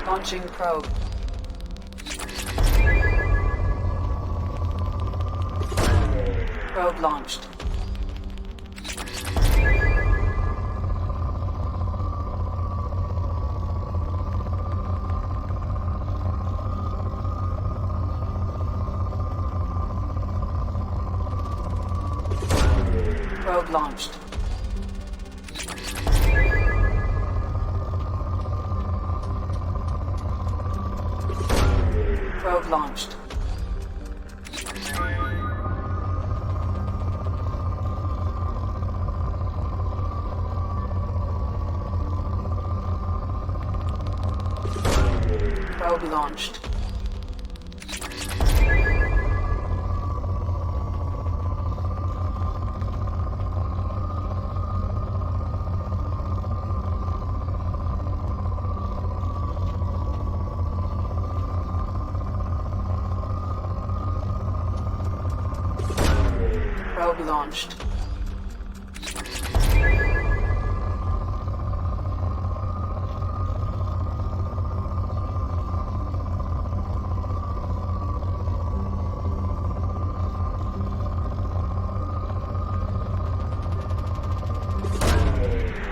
Launching probe. Probe launched. Probe launched. Probe launched. Probe launched. Probe launched.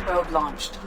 Probe launched.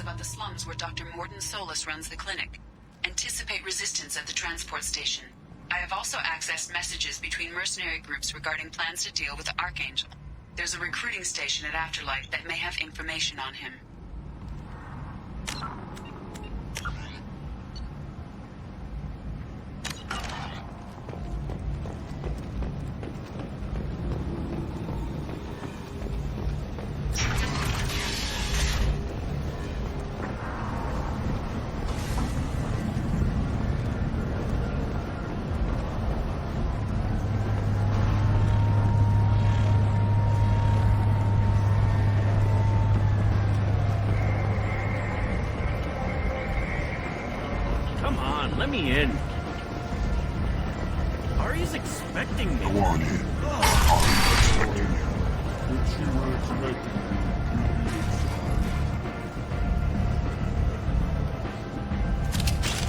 About the slums where Dr. Mordin Solus runs the clinic. Anticipate resistance at the transport station. I have also accessed messages between mercenary groups regarding plans to deal with the Archangel. There's a recruiting station at Afterlight that may have information on him. let me in. Ari's expecting me. Go on in. I'm expecting you. Which you were expecting you.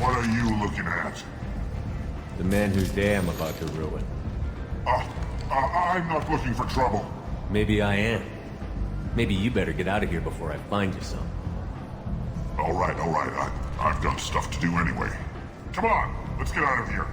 What are you looking at? The man whose day I'm about to ruin. I'm not looking for trouble. Maybe I am. Maybe you better get out of here before I find you some. All right. I've got stuff to do anyway. Come on, let's get out of here.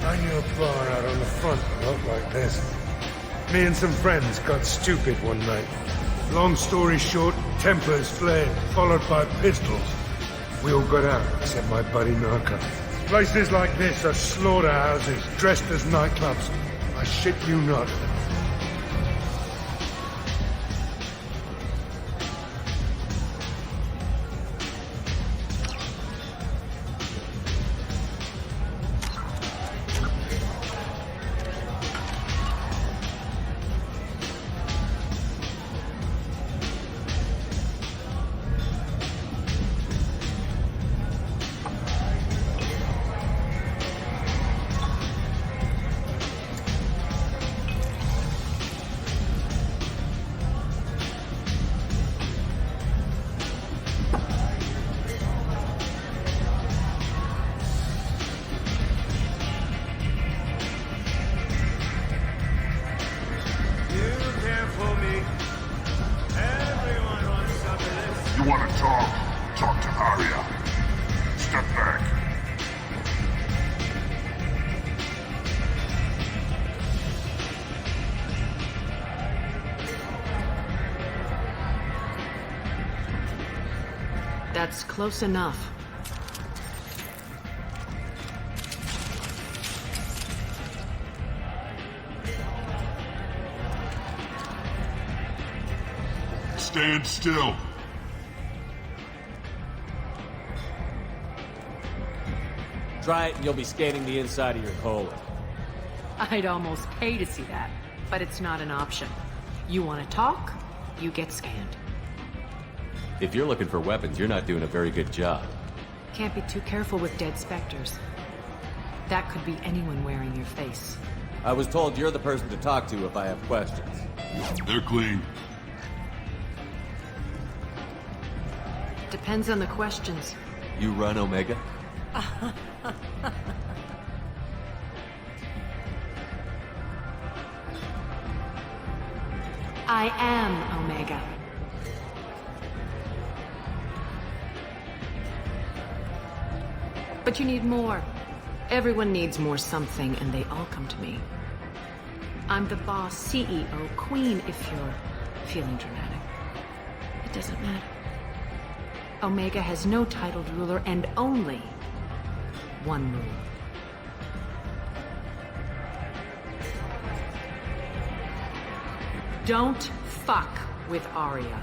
I knew a bar out on the front looked like this. Me and some friends got stupid one night. Long story short, tempers flared, followed by pistols. We all got out, except my buddy Narco. Places like this are slaughterhouses, dressed as nightclubs. I shit you not. You want to talk? Talk to Arya. Step back. That's close enough. Stand still. Try it and you'll be scanning the inside of your colon. I'd almost pay to see that, but it's not an option. You want to talk, you get scanned. If you're looking for weapons, you're not doing a very good job. Can't be too careful with dead specters. That could be anyone wearing your face. I was told you're the person to talk to if I have questions. They're clean. Depends on the questions. You run Omega? I am Omega. But you need more. Everyone needs more something, and they all come to me. I'm the boss, CEO, queen, if you're feeling dramatic. It doesn't matter. Omega has no titled ruler and only one rule. Don't fuck with Arya.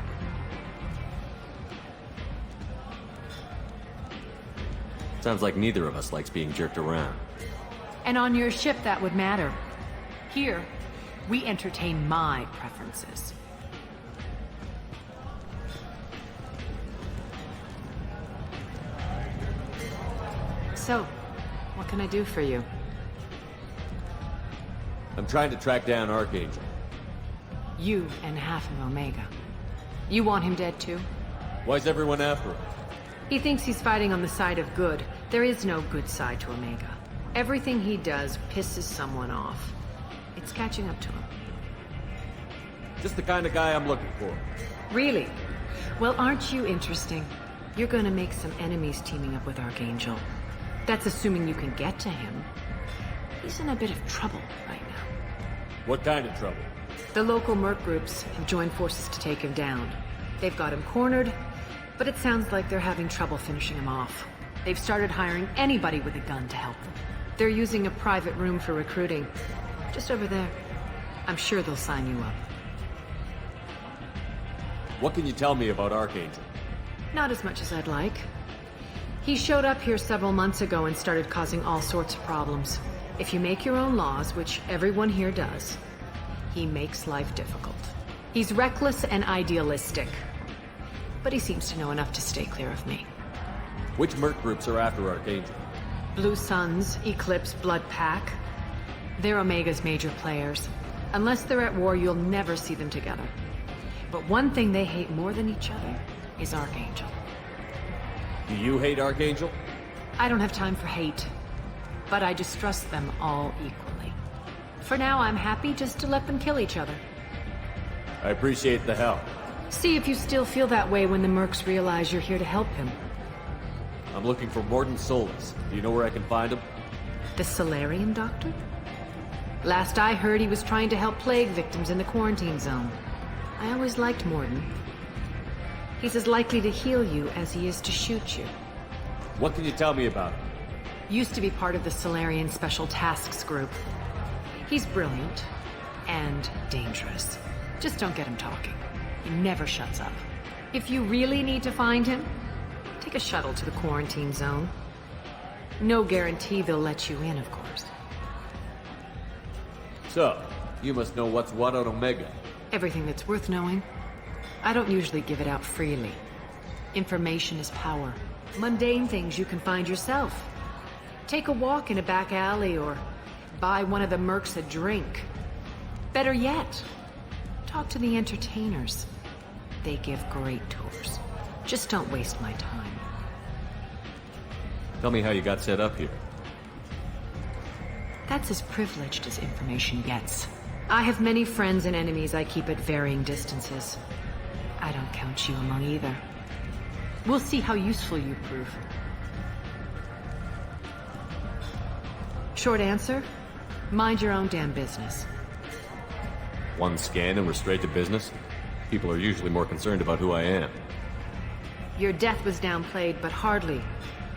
Sounds like neither of us likes being jerked around. And on your ship, that would matter. Here, we entertain my preferences. So, what can I do for you? I'm trying to track down Archangel. You and half of Omega. You want him dead too? Why's everyone after him? He thinks he's fighting on the side of good. There is no good side to Omega. Everything he does pisses someone off. It's catching up to him. Just the kind of guy I'm looking for. Really? Well, aren't you interesting? You're gonna make some enemies teaming up with Archangel. That's assuming you can get to him. He's in a bit of trouble right now. What kind of trouble? The local merc groups have joined forces to take him down. They've got him cornered, but it sounds like they're having trouble finishing him off. They've started hiring anybody with a gun to help them. They're using a private room for recruiting. Just over there. I'm sure they'll sign you up. What can you tell me about Archangel? Not as much as I'd like. He showed up here several months ago and started causing all sorts of problems. If you make your own laws, which everyone here does, he makes life difficult. He's reckless and idealistic. But he seems to know enough to stay clear of me. Which merc groups are after Archangel? Blue Suns, Eclipse, Blood Pack. They're Omega's major players. Unless they're at war, you'll never see them together. But one thing they hate more than each other is Archangel. Do you hate Archangel? I don't have time for hate, but I distrust them all equally. For now, I'm happy just to let them kill each other. I appreciate the help. See if you still feel that way when the mercs realize you're here to help him. I'm looking for Mordin Solus. Do you know where I can find him? The Solarian doctor? Last I heard, he was trying to help plague victims in the quarantine zone. I always liked Mordin. He's as likely to heal you as he is to shoot you. What can you tell me about him? Used to be part of the Solarian Special Tasks Group. He's brilliant and dangerous. Just don't get him talking. He never shuts up. If you really need to find him, take a shuttle to the quarantine zone. No guarantee they'll let you in, of course. So, you must know what's what on Omega. Everything that's worth knowing. I don't usually give it out freely. Information is power. Mundane things you can find yourself. Take a walk in a back alley or buy one of the mercs a drink. Better yet, talk to the entertainers. They give great tours. Just don't waste my time. Tell me how you got set up here. That's as privileged as information gets. I have many friends and enemies I keep at varying distances. I don't count you among either. We'll see how useful you prove. Short answer? Mind your own damn business. One scan and we're straight to business? People are usually more concerned about who I am. Your death was downplayed, but hardly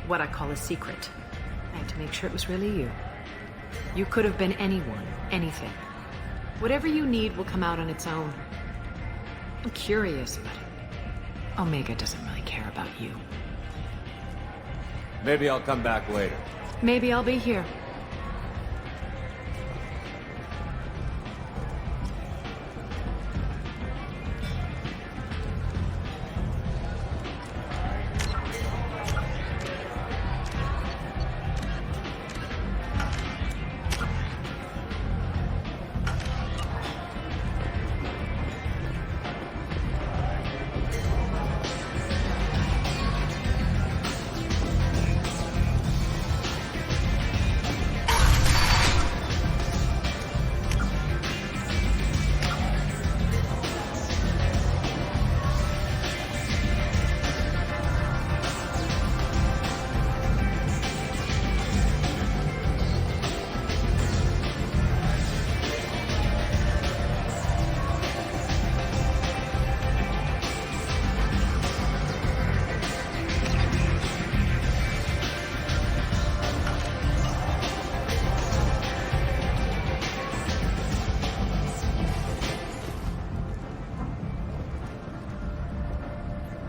what I call a secret. I had to make sure it was really you. You could have been anyone, anything. Whatever you need will come out on its own. I'm curious, but Omega doesn't really care about you. Maybe I'll come back later. Maybe I'll be here.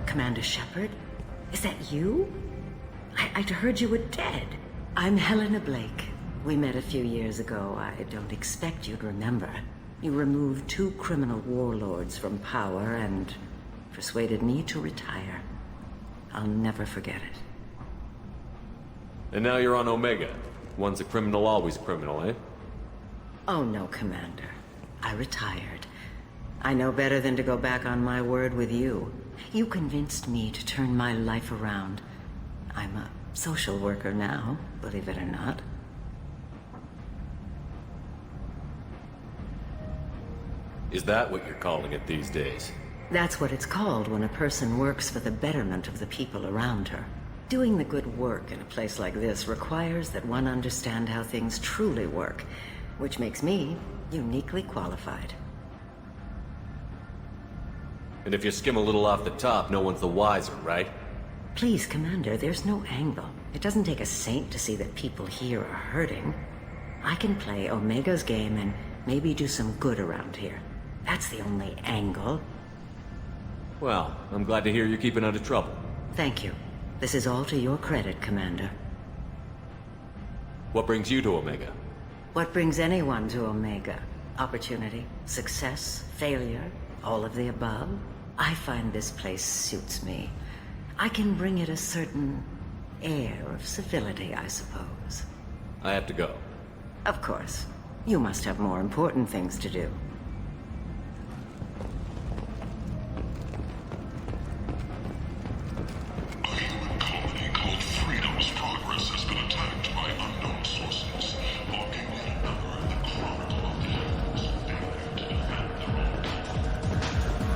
Commander Shepard? Is that you? I'd heard you were dead. I'm Helena Blake. We met a few years ago. I don't expect you'd remember. You removed 2 criminal warlords from power and persuaded me to retire. I'll never forget it. And now you're on Omega. Once a criminal, always a criminal, eh? Oh no, Commander. I retired. I know better than to go back on my word with you. You convinced me to turn my life around. I'm a social worker now, believe it or not. Is that what you're calling it these days? That's what it's called when a person works for the betterment of the people around her. Doing the good work in a place like this requires that one understand how things truly work, which makes me uniquely qualified. And if you skim a little off the top, no one's the wiser, right? Please, Commander, there's no angle. It doesn't take a saint to see that people here are hurting. I can play Omega's game and maybe do some good around here. That's the only angle. Well, I'm glad to hear you're keeping out of trouble. Thank you. This is all to your credit, Commander. What brings you to Omega? What brings anyone to Omega? Opportunity, success, failure, all of the above? I find this place suits me. I can bring it a certain air of civility, I suppose. I have to go. Of course. You must have more important things to do. A human colony called Freedom's Progress has been attacked by unknown sources, marking yet another in the chronicle of the heavens, daring to defend their own country.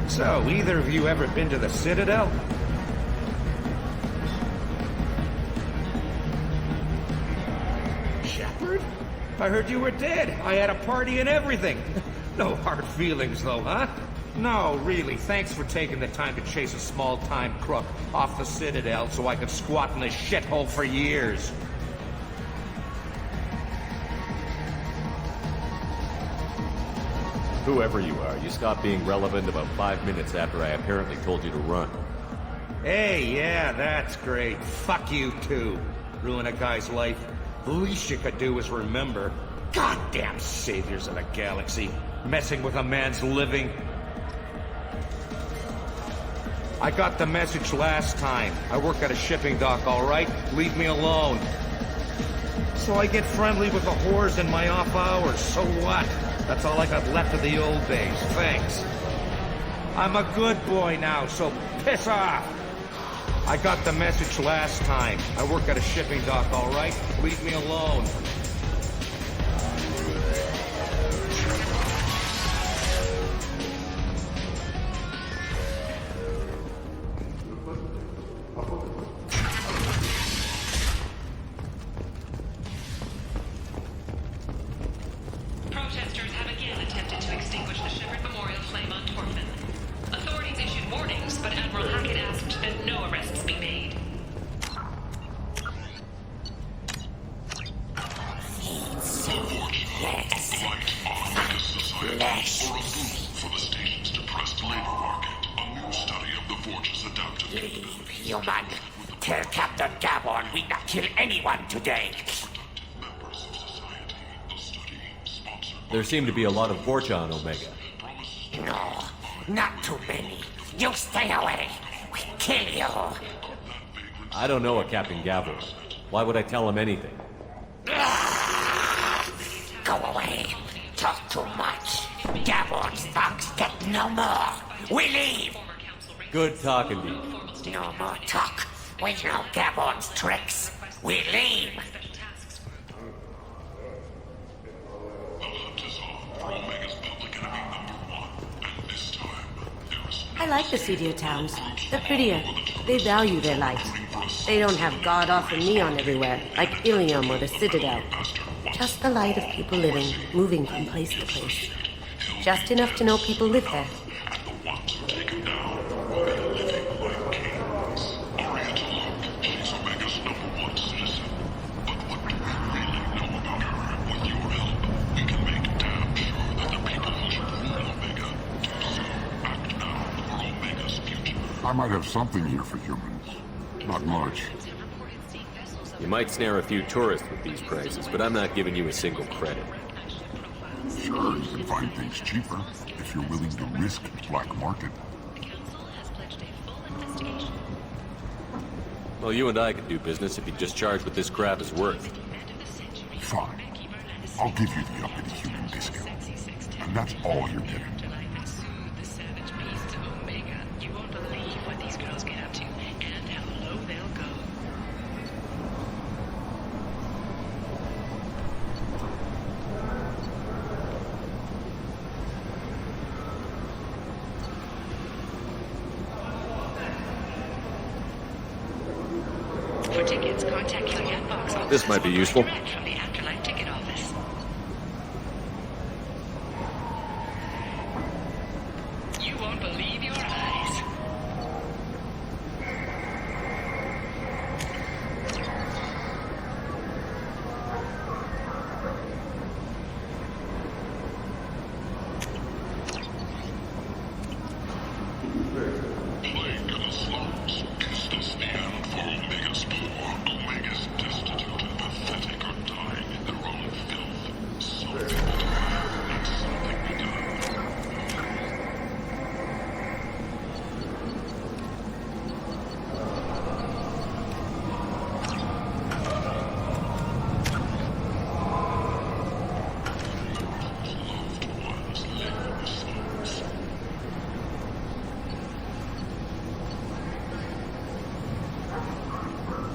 So, either of you ever been to the Citadel? Shepard? I heard you were dead. I had a party and everything. No hard feelings, though, huh? No, really, thanks for taking the time to chase a small-time crook off the Citadel so I could squat in this shithole for years. Whoever you are, you stopped being relevant about 5 minutes after I apparently told you to run. Hey, yeah, that's great. Fuck you, too. Ruin a guy's life. The least you could do is remember. Goddamn saviors of the galaxy. Messing with a man's living. I got the message last time. I work at a shipping dock, all right? Leave me alone. So I get friendly with the whores in my off hours. So what? That's all I got left of the old days. Thanks. I'm a good boy now, so piss off. I got the message last time. I work at a shipping dock, all right? Leave me alone. Protesters have again attempted to extinguish the Shepard Memorial flame on Torfin. Authorities issued warnings, but Admiral Hackett asked that no arrests be made. For the station's depressed labor market, a new study of the Forge's adaptive Leave, human. Tell Captain Gabon we not kill anyone today. members of society. The study, sponsored There seem to be a lot of Vorcha on Omega. No, not too many. You stay away. We kill you. I don't know a Captain Gavin. Why would I tell him anything? Go away. Talk too much. Gabon's thugs get no more. We leave. Good talking to you. No more talk. We know Gabon's tricks. We leave. The hunt is on for Omega's public enemy #1, and this time there is I like the seedier towns. They're prettier. They value their light. They don't have god-awful neon everywhere, like Ilium or the Citadel. Just the light of people living, moving from place to place. Just enough to know people live there. the ones who take him down will be living like kings. Oriental Luck, she's Omega's #1 citizen. But what do we really know about her? With your help, we can make damn sure that the people who should rule Omega do so. Act now for Omega's future. I might have something here for humans. Not much. You might snare a few tourists with these prices, but I'm not giving you a single credit. find things cheaper if you're willing to risk the black market. The council has pledged a full investigation. Well, you and I could do business if you just charge what this crap is worth. Fine. I'll give you the uppity human discount. And that's all you're getting. Soothe the savage beasts of Omega. You won't believe what these girls get up to, and how low they'll go. For tickets, contact Caveat Box Office. This might be useful. Direct from the Afterlife ticket office. You won't believe your eyes. Plague of the slums. Is this the end for Omega's poor? Omega's destitute and pathetic are dying in their own filth. Something to do. Let something be done. Loved ones live in the slums.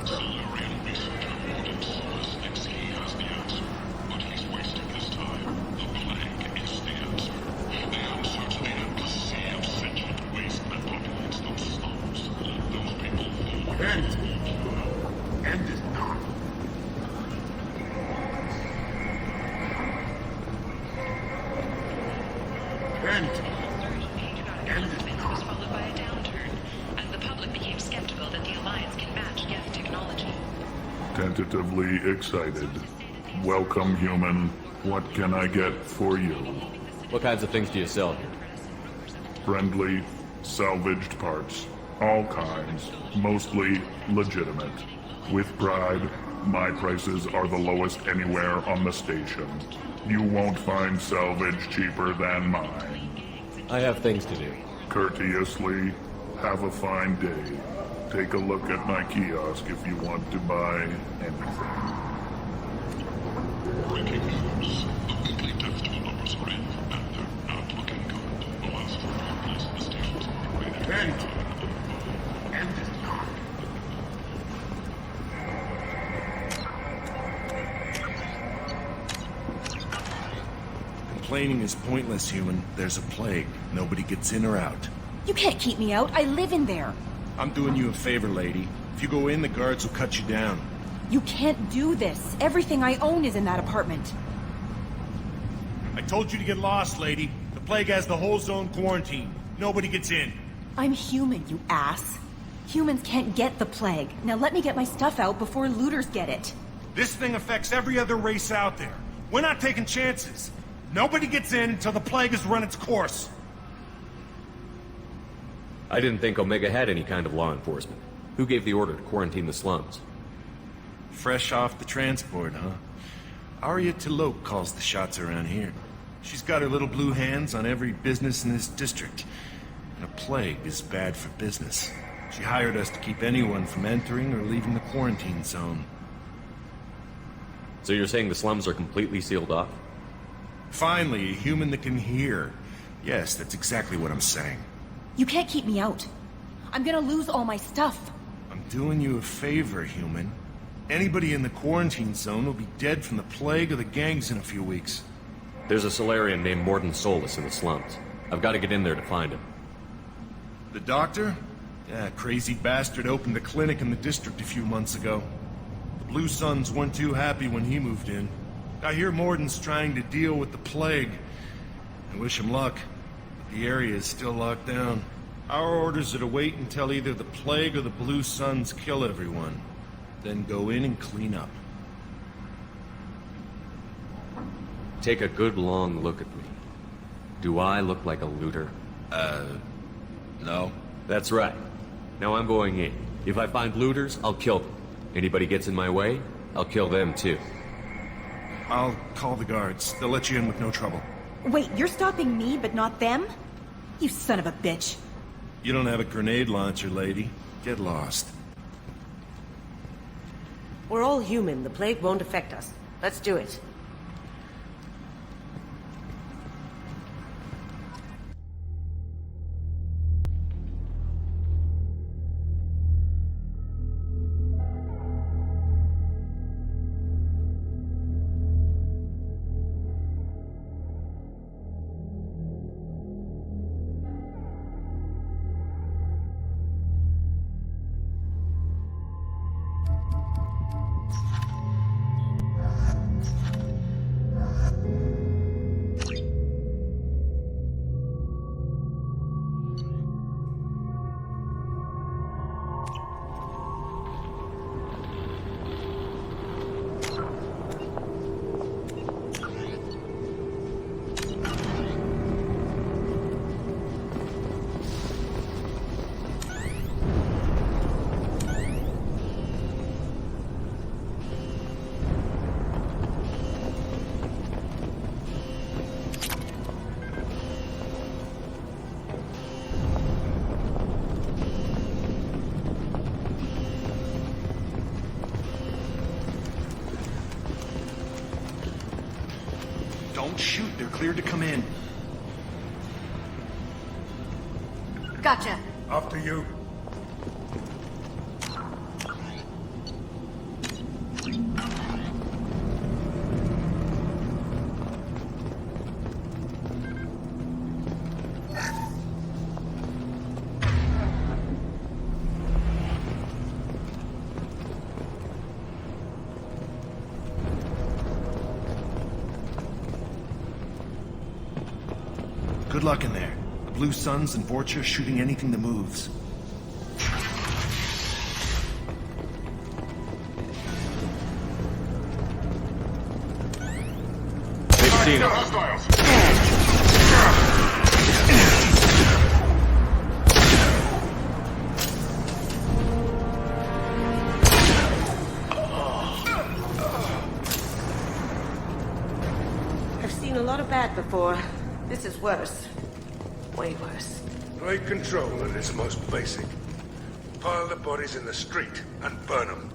Solarian researcher Mordin Solus thinks he has the answer, but he's wasting his time. The plague is the answer. The answer to the endless sea of sentient waste that populates those slums. Those people fall. End is not. End. Development was followed by a downturn, as the public became skeptical that the Alliance can match Geth technology. Tentatively excited. Welcome, human. What can I get for you? What kinds of things do you sell here? Friendly, salvaged parts. All kinds. Mostly legitimate. With pride, my prices are the lowest anywhere on the station. You won't find salvage cheaper than mine. I have things to do. Courteously, have a fine day. Take a look at my kiosk if you want to buy anything. Breaking news. The weekly death toll numbers are in, and they're not looking good. The last 4 days, the station's operated. End is not. Complaining is pointless, human. There's a plague. Nobody gets in or out. You can't keep me out. I live in there. I'm doing you a favor, lady. If you go in, the guards will cut you down. You can't do this. Everything I own is in that apartment. I told you to get lost, lady. The plague has the whole zone quarantined. Nobody gets in. I'm human, you ass. Humans can't get the plague. Now let me get my stuff out before looters get it. This thing affects every other race out there. We're not taking chances. Nobody gets in until the plague has run its course. I didn't think Omega had any kind of law enforcement. Who gave the order to quarantine the slums? Fresh off the transport, huh? Arya Tilok calls the shots around here. She's got her little blue hands on every business in this district. And a plague is bad for business. She hired us to keep anyone from entering or leaving the quarantine zone. So you're saying the slums are completely sealed off? Finally, a human that can hear. Yes, that's exactly what I'm saying. You can't keep me out. I'm gonna lose all my stuff. I'm doing you a favor, human. Anybody in the quarantine zone will be dead from the plague or the gangs in a few weeks. There's a Solarian named Mordin Solus in the slums. I've got to get in there to find him. The doctor? Yeah, crazy bastard opened a clinic in the district a few months ago. The Blue Suns weren't too happy when he moved in. I hear Mordin's trying to deal with the plague. I wish him luck, but the area is still locked down. Our orders are to wait until either the plague or the Blue Suns kill everyone. Then go in and clean up. Take a good long look at me. Do I look like a looter? No. That's right. Now I'm going in. If I find looters, I'll kill them. Anybody gets in my way, I'll kill them too. I'll call the guards. They'll let you in with no trouble. Wait, you're stopping me, but not them? You son of a bitch. You don't have a grenade launcher, lady. Get lost. We're all human. The plague won't affect us. Let's do it. Don't shoot. They're cleared to come in. Gotcha. After you. Good luck in there. The Blue Suns and Vorcha shooting anything that moves. They've seen us. I've seen a lot of bad before. This is worse. Way worse. Plague control at its most basic. Pile the bodies in the street and burn them.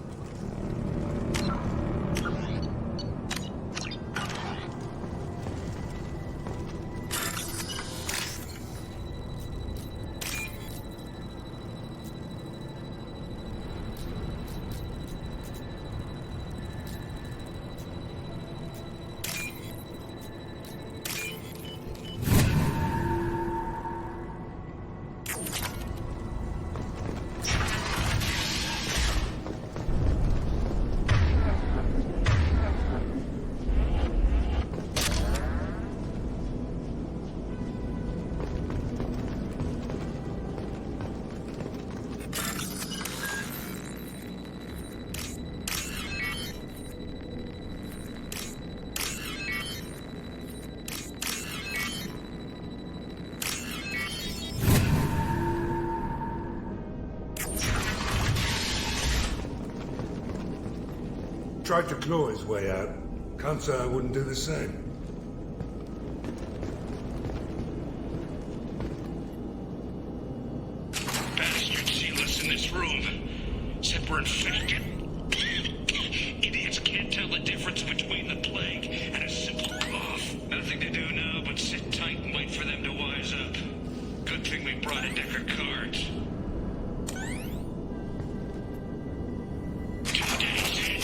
Tried to claw his way out. Can't say I wouldn't do the same. Bastard Solus in this room. Said we're infected. Idiots can't tell the difference between the plague and a simple cough. Nothing to do now but sit tight and wait for them to wise up. Good thing we brought a deck of cards. 2 days in.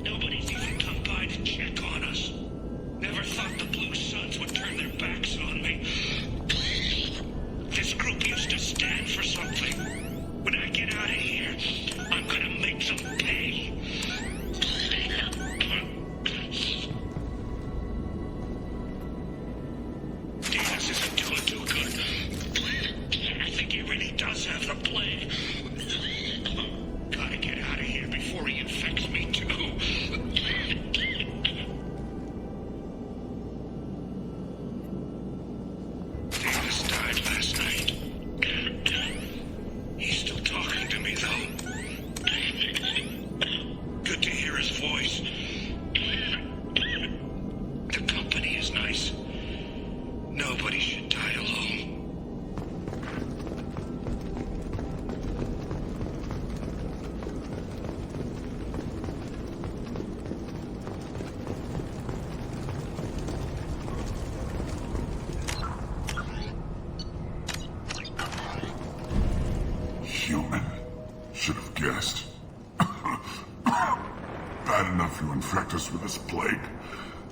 Nobody's even come by to check on us. Never thought the Blue Suns would turn their backs on me. This group used to stand for something. When I get out of here, I'm infect us with this plague.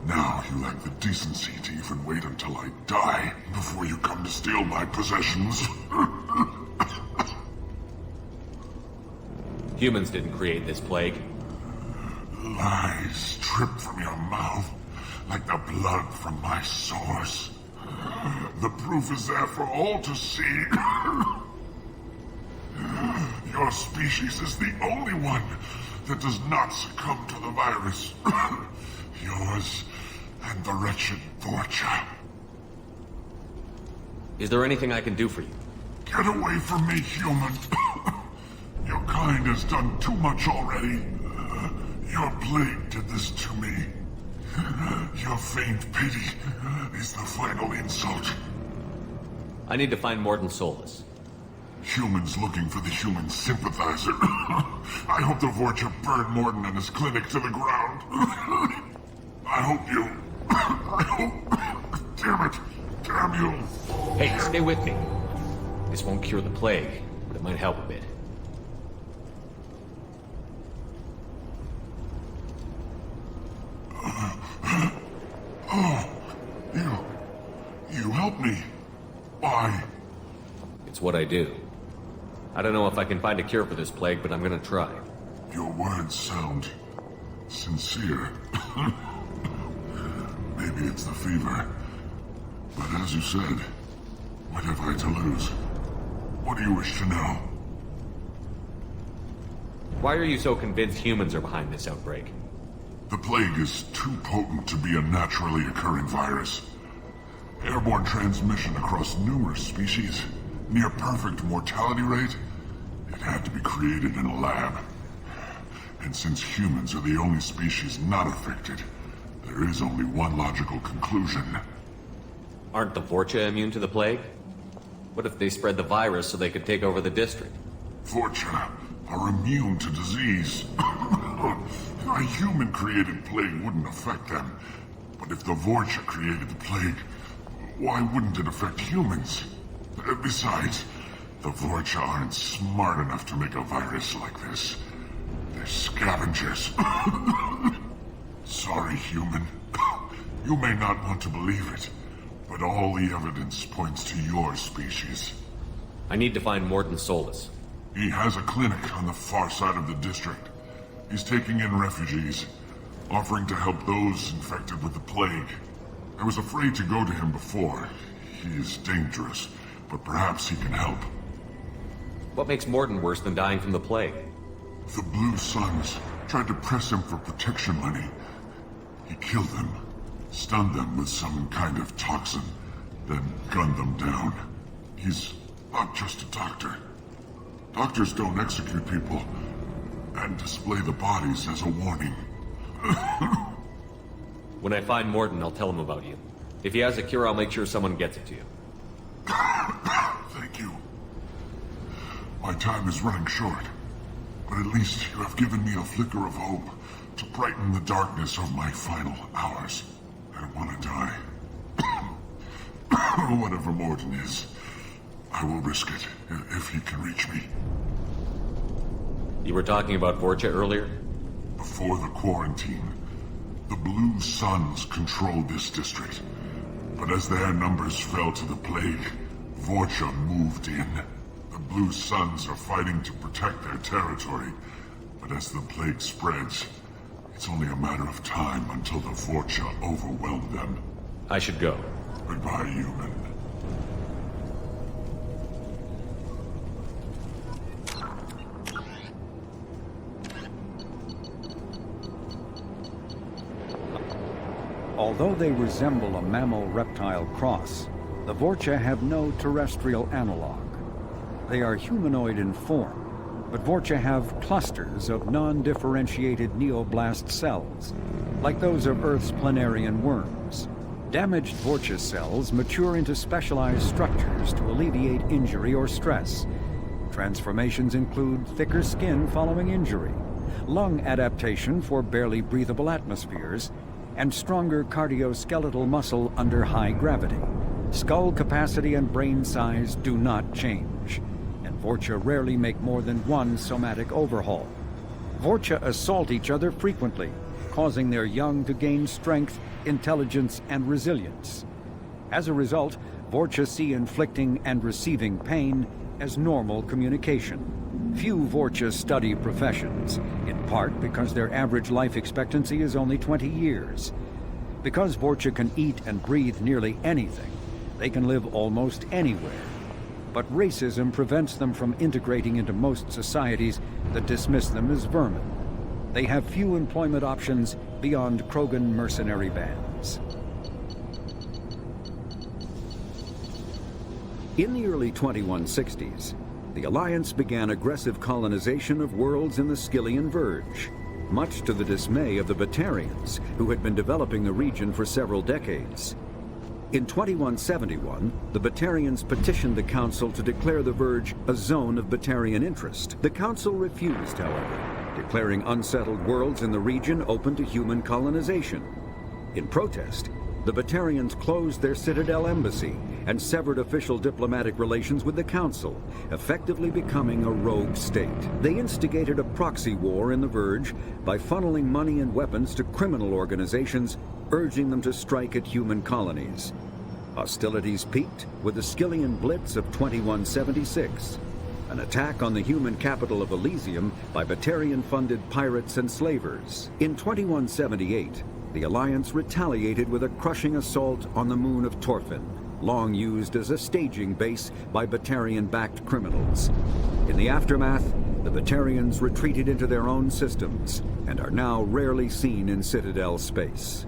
Now you lack the decency to even wait until I die before you come to steal my possessions. Humans didn't create this plague. Lies drip from your mouth like the blood from my sores. The proof is there for all to see. Your species is the only one that does not succumb to the virus. Yours and the wretched Vorcha. Is there anything I can do for you? Get away from me, human. Your kind has done too much already. Your plague did this to me. Your faint pity is the final insult. I need to find Mordin Solus. Humans looking for the human sympathizer. I hope the Vorcha burn Mordin and his clinic to the ground. I hope you... I hope... Damn it. Damn you. Hey, stay with me. This won't cure the plague, but it might help a bit. Oh, you helped me. Why? It's what I do. I don't know if I can find a cure for this plague, but I'm gonna try. Your words sound sincere. Maybe it's the fever. But as you said, what have I to lose? What do you wish to know? Why are you so convinced humans are behind this outbreak? The plague is too potent to be a naturally occurring virus. Airborne transmission across numerous species, near perfect mortality rate. It had to be created in a lab. And since humans are the only species not affected, there is only one logical conclusion. Aren't the Vorcha immune to the plague? What if they spread the virus so they could take over the district? Vorcha are immune to disease. A human-created plague wouldn't affect them. But if the Vorcha created the plague, why wouldn't it affect humans? Besides, the Vorcha aren't smart enough to make a virus like this. They're scavengers. Sorry, human. You may not want to believe it, but all the evidence points to your species. I need to find Mordin Solus. He has a clinic on the far side of the district. He's taking in refugees, offering to help those infected with the plague. I was afraid to go to him before. He is dangerous, but perhaps he can help. What makes Mordin worse than dying from the plague? The Blue Suns tried to press him for protection money. He killed them, stunned them with some kind of toxin, then gunned them down. He's not just a doctor. Doctors don't execute people and display the bodies as a warning. When I find Mordin, I'll tell him about you. If he has a cure, I'll make sure someone gets it to you. Thank you. My time is running short, but at least you have given me a flicker of hope to brighten the darkness of my final hours. I don't want to die. Whatever Mordin is, I will risk it if he can reach me. You were talking about Vorcha earlier? Before the quarantine, the Blue Suns controlled this district. But as their numbers fell to the plague, Vorcha moved in. The Blue Suns are fighting to protect their territory. But as the plague spreads, it's only a matter of time until the Vorcha overwhelm them. I should go. Goodbye, human. Although they resemble a mammal-reptile cross, the Vorcha have no terrestrial analog. They are humanoid in form, but Vorcha have clusters of non-differentiated neoblast cells, like those of Earth's planarian worms. Damaged Vorcha cells mature into specialized structures to alleviate injury or stress. Transformations include thicker skin following injury, lung adaptation for barely breathable atmospheres, and stronger cardioskeletal muscle under high gravity. Skull capacity and brain size do not change, and Vorcha rarely make more than one somatic overhaul. Vorcha assault each other frequently, causing their young to gain strength, intelligence, and resilience. As a result, Vorcha see inflicting and receiving pain as normal communication. Few Vorcha study professions, in part because their average life expectancy is only 20 years. Because Vorcha can eat and breathe nearly anything, they can live almost anywhere. But racism prevents them from integrating into most societies that dismiss them as vermin. They have few employment options beyond Krogan mercenary bands. In the early 2160s, the Alliance began aggressive colonization of worlds in the Skyllian Verge, much to the dismay of the Batarians, who had been developing the region for several decades. In 2171, the Batarians petitioned the Council to declare the Verge a zone of Batarian interest. The Council refused, however, declaring unsettled worlds in the region open to human colonization. In protest, the Batarians closed their Citadel embassy and severed official diplomatic relations with the Council, effectively becoming a rogue state. They instigated a proxy war in the Verge by funneling money and weapons to criminal organizations, urging them to strike at human colonies. Hostilities peaked with the Skyllian Blitz of 2176, an attack on the human capital of Elysium by Batarian-funded pirates and slavers. In 2178, the Alliance retaliated with a crushing assault on the moon of Torfin, long used as a staging base by Batarian-backed criminals. In the aftermath, the Batarians retreated into their own systems and are now rarely seen in Citadel space.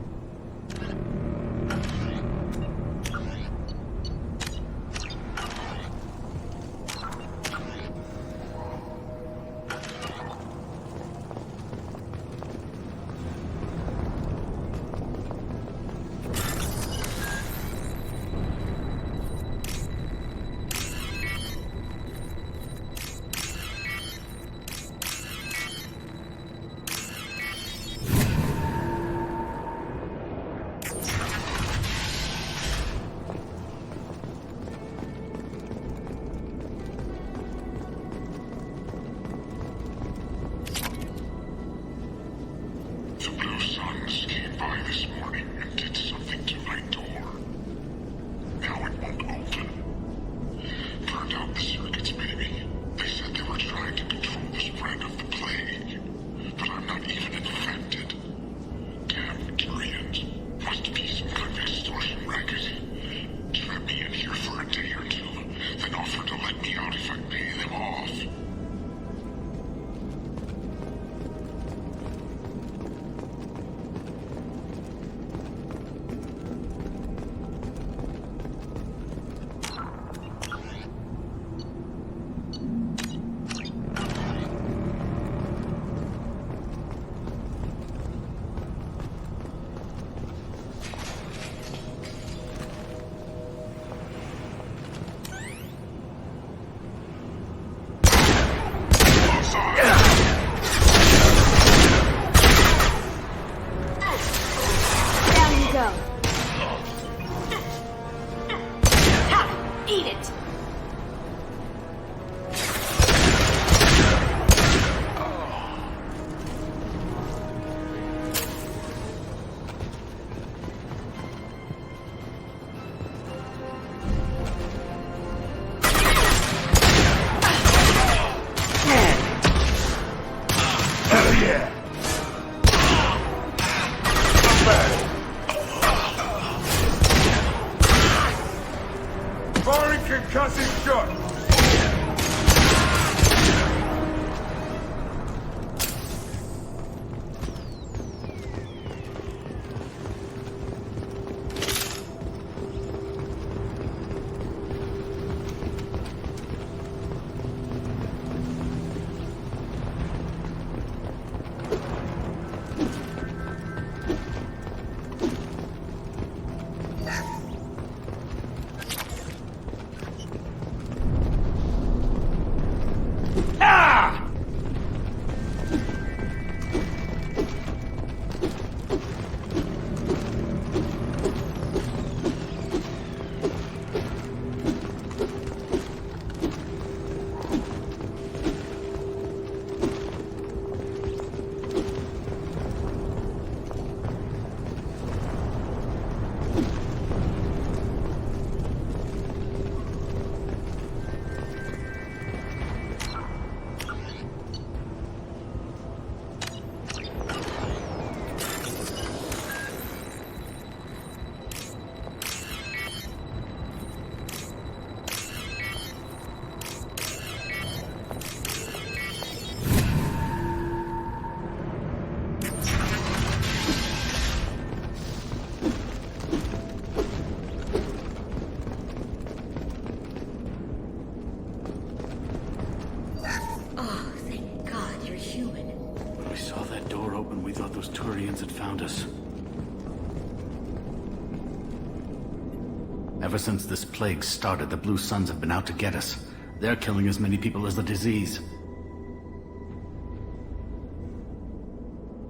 Ever since this plague started, the Blue Suns have been out to get us. They're killing as many people as the disease.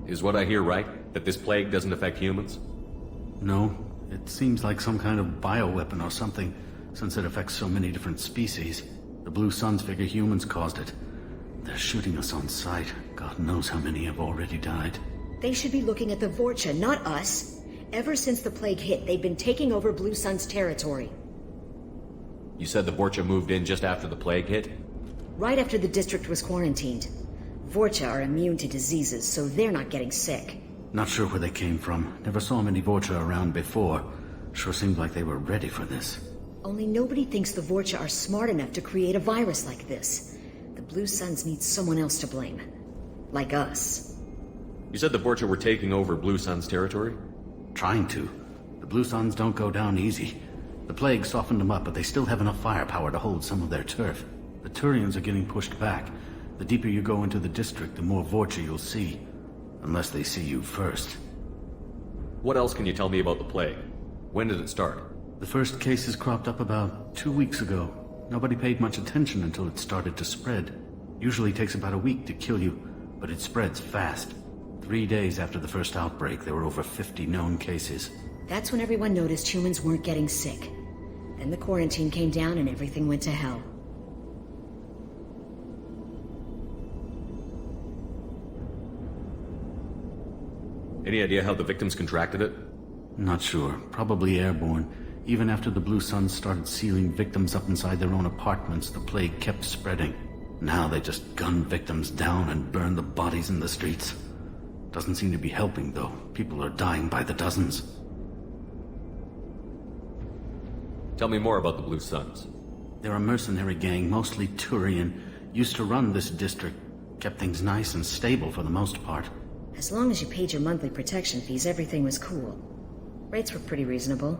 Is what I hear right? That this plague doesn't affect humans? No, it seems like some kind of bioweapon or something, since it affects so many different species. The Blue Suns figure humans caused it. They're shooting us on sight. God knows how many have already died. They should be looking at the Vorcha, not us. Ever since the plague hit, they've been taking over Blue Sun's territory. You said the Vorcha moved in just after the plague hit? Right after the district was quarantined. Vorcha are immune to diseases, so they're not getting sick. Not sure where they came from. Never saw many Vorcha around before. Sure seemed like they were ready for this. Only nobody thinks the Vorcha are smart enough to create a virus like this. The Blue Suns need someone else to blame. Like us. You said the Vorcha were taking over Blue Sun's territory? Trying to. The Blue Suns don't go down easy. The plague softened them up, but they still have enough firepower to hold some of their turf. The Turians are getting pushed back. The deeper you go into the district, the more Vorcha you'll see. Unless they see you first. What else can you tell me about the plague? When did it start? The first cases cropped up about 2 weeks ago. Nobody paid much attention until it started to spread. Usually takes about a week to kill you, but it spreads fast. 3 days after the first outbreak, there were over 50 known cases. That's when everyone noticed humans weren't getting sick. Then the quarantine came down and everything went to hell. Any idea how the victims contracted it? Not sure. Probably airborne. Even after the Blue Suns started sealing victims up inside their own apartments, the plague kept spreading. Now they just gun victims down and burn the bodies in the streets. Doesn't seem to be helping, though. People are dying by the dozens. Tell me more about the Blue Suns. They're a mercenary gang, mostly Turian. Used to run this district. Kept things nice and stable for the most part. As long as you paid your monthly protection fees, everything was cool. Rates were pretty reasonable.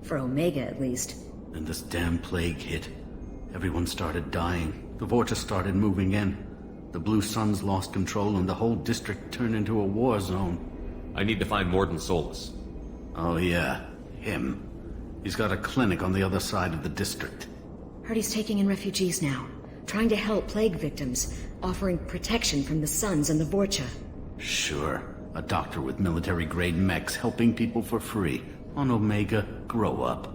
For Omega, at least. Then this damn plague hit. Everyone started dying. The Vorcha started moving in. The Blue Suns lost control and the whole district turned into a war zone. I need to find Mordin Solus. Oh yeah, him. He's got a clinic on the other side of the district. Heard he's taking in refugees now. Trying to help plague victims. Offering protection from the Suns and the Vorcha. Sure. A doctor with military-grade mechs helping people for free. On Omega, grow up.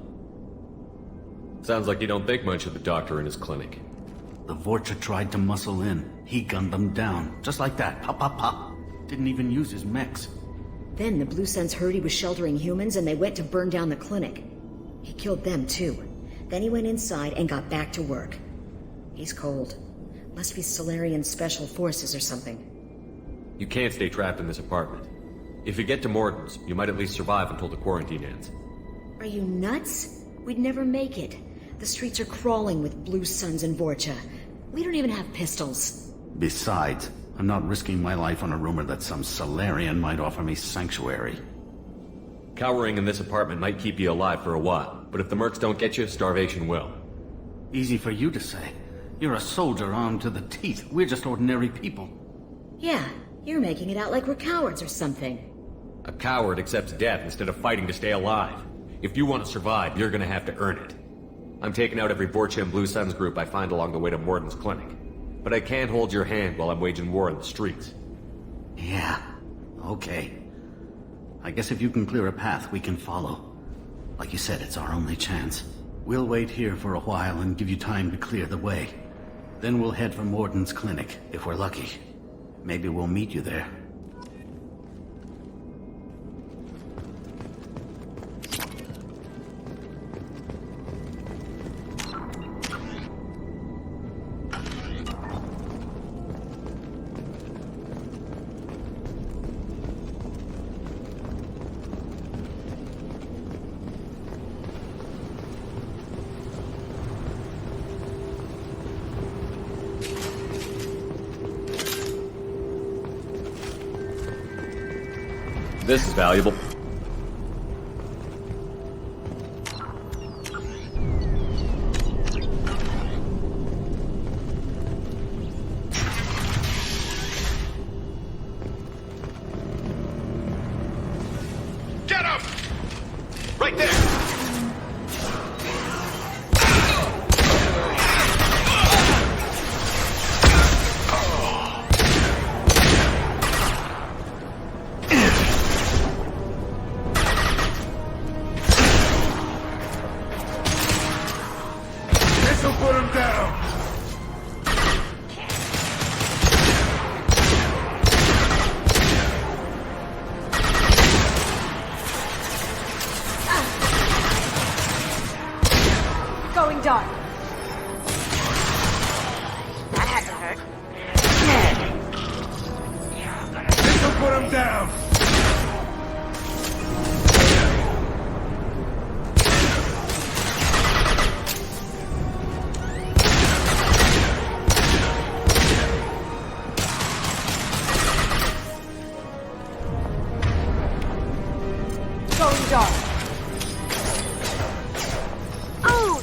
Sounds like you don't think much of the doctor in his clinic. The Vorcha tried to muscle in. He gunned them down. Just like that. Pop, pop, pop. Didn't even use his mechs. Then the Blue Suns heard he was sheltering humans and they went to burn down the clinic. He killed them too. Then he went inside and got back to work. He's cold. Must be Solarian Special Forces or something. You can't stay trapped in this apartment. If you get to Mordin's, you might at least survive until the quarantine ends. Are you nuts? We'd never make it. The streets are crawling with Blue Suns and Vorcha. We don't even have pistols. Besides, I'm not risking my life on a rumor that some Solarian might offer me sanctuary. Cowering in this apartment might keep you alive for a while, but if the mercs don't get you, starvation will. Easy for you to say. You're a soldier armed to the teeth. We're just ordinary people. Yeah, you're making it out like we're cowards or something. A coward accepts death instead of fighting to stay alive. If you want to survive, you're gonna have to earn it. I'm taking out every Vorcha and Blue Suns group I find along the way to Mordin's clinic. But I can't hold your hand while I'm waging war in the streets. Yeah, okay. I guess if you can clear a path, we can follow. Like you said, it's our only chance. We'll wait here for a while and give you time to clear the way. Then we'll head for Mordin's clinic, if we're lucky. Maybe we'll meet you there. This is valuable. Get him! Right there! put him down! Going dark. That had to hurt. This'll put him down! Going dark. Oh!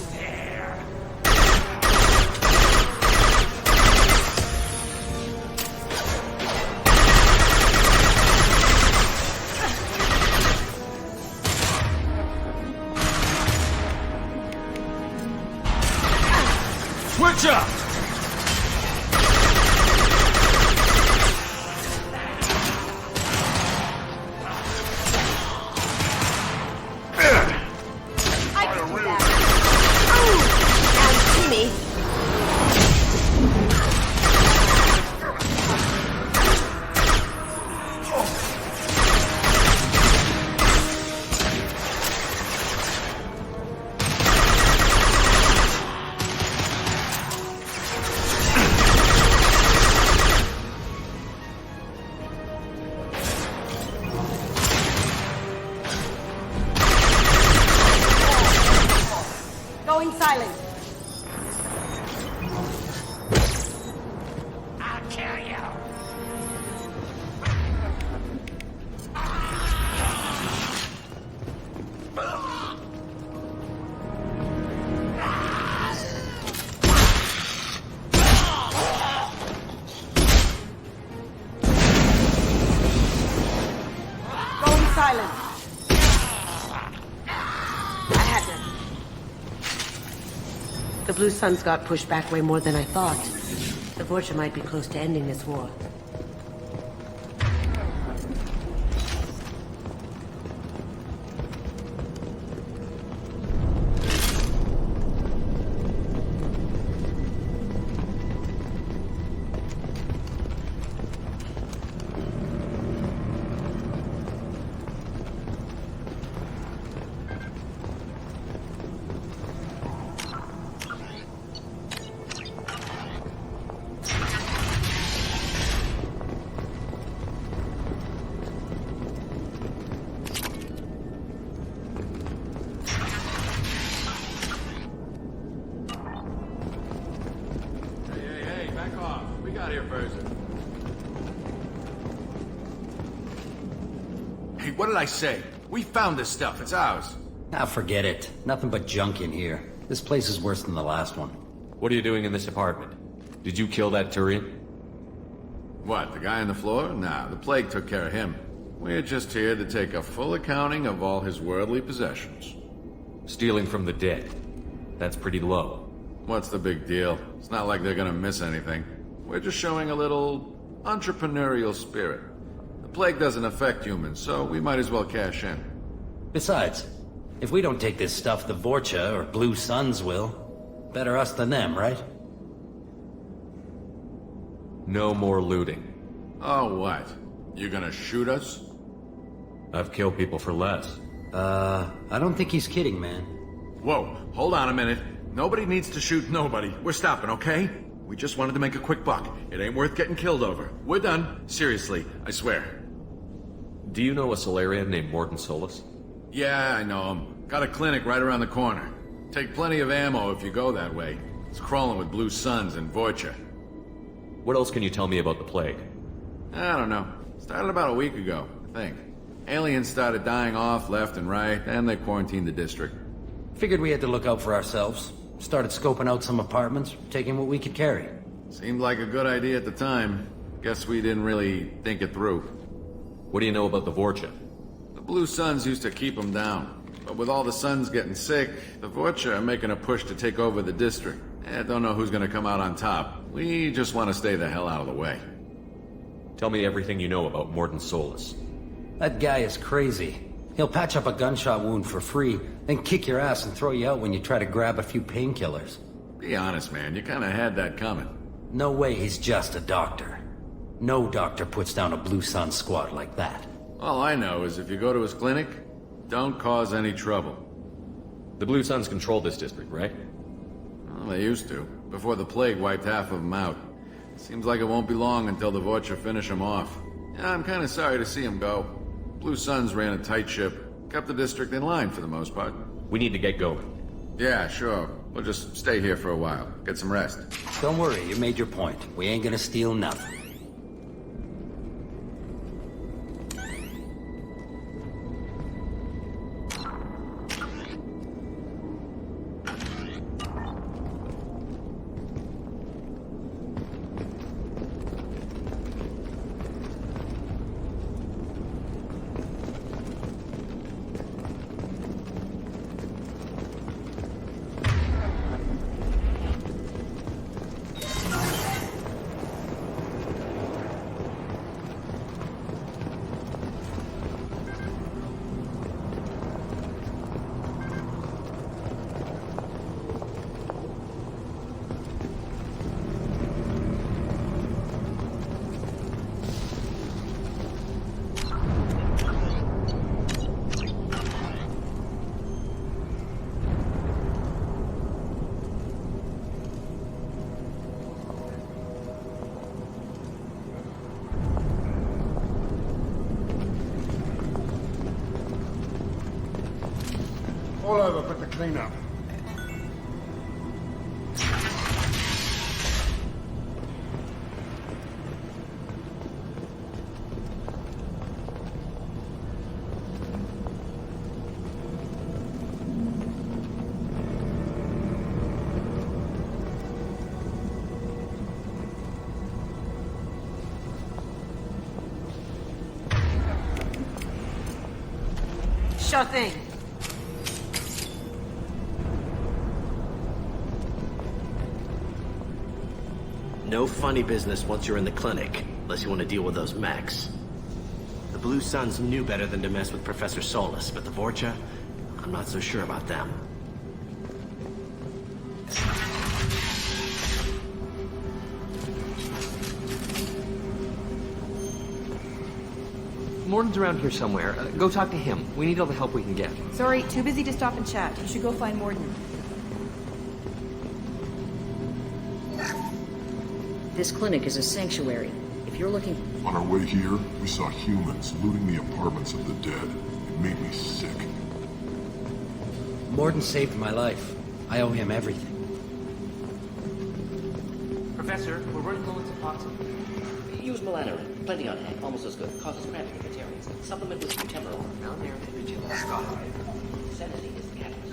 Switch up! I can do that. Oh! Now you see me. Going silent. I'll kill you. Going silent. I had to. The Blue Suns got pushed back way more than I thought. The Vorcha might be close to ending this war. Hey, back off. We got here first. Hey, what did I say? We found this stuff. It's ours. Ah, forget it. Nothing but junk in here. This place is worse than the last one. What are you doing in this apartment? Did you kill that Turian? What, the guy on the floor? Nah, the plague took care of him. We're just here to take a full accounting of all his worldly possessions. Stealing from the dead. That's pretty low. What's the big deal? It's not like they're gonna miss anything. We're just showing a little entrepreneurial spirit. The plague doesn't affect humans, so we might as well cash in. Besides, if we don't take this stuff, the Vorcha or Blue Suns will. Better us than them, right? No more looting. Oh, what? You gonna shoot us? I've killed people for less. I don't think he's kidding, man. Whoa, hold on a minute. Nobody needs to shoot nobody. We're stopping, okay? We just wanted to make a quick buck. It ain't worth getting killed over. We're done. Seriously, I swear. Do you know a Solarian named Mordin Solus? Yeah, I know him. Got a clinic right around the corner. Take plenty of ammo if you go that way. It's crawling with Blue Suns and Vorcha. What else can you tell me about the plague? I don't know. Started about a week ago, I think. Aliens started dying off left and right, and they quarantined the district. Figured we had to look out for ourselves. Started scoping out some apartments, taking what we could carry. Seemed like a good idea at the time. Guess we didn't really think it through. What do you know about the Vorcha? The Blue Suns used to keep them down. But with all the Suns getting sick, the Vorcha are making a push to take over the district. Don't know who's gonna come out on top. We just want to stay the hell out of the way. Tell me everything you know about Mordin Solus. That guy is crazy. He'll patch up a gunshot wound for free, then kick your ass and throw you out when you try to grab a few painkillers. Be honest, man. You kinda had that coming. No way he's just a doctor. No doctor puts down a Blue Sun squad like that. All I know is if you go to his clinic, don't cause any trouble. The Blue Suns control this district, right? Well, they used to, before the plague wiped half of them out. Seems like it won't be long until the Vorcha finish them off. Yeah, I'm kinda sorry to see him go. Blue Suns ran a tight ship, kept the district in line for the most part. We need to get going. Yeah, sure. We'll just stay here for a while, get some rest. Don't worry, you made your point. We ain't gonna steal nothing. All over but the cleanup. Sure thing. No funny business once you're in the clinic, unless you want to deal with those mechs. The Blue Suns knew better than to mess with Professor Solus, but the Vorcha, I'm not so sure about them. Mordin's around here somewhere. Go talk to him. We need all the help we can get. Sorry, too busy to stop and chat. You should go find Mordin. This clinic is a sanctuary. If you're looking... On our way here, we saw humans looting the apartments of the dead. It made me sick. Mordin saved my life. I owe him everything. Professor, we're running low on supplies. Use melanorin. Plenty on hand. Almost as good. Causes cramping in vegetarians. Supplement with buterol. Malnourished vigilance. Sanity is the catalyst.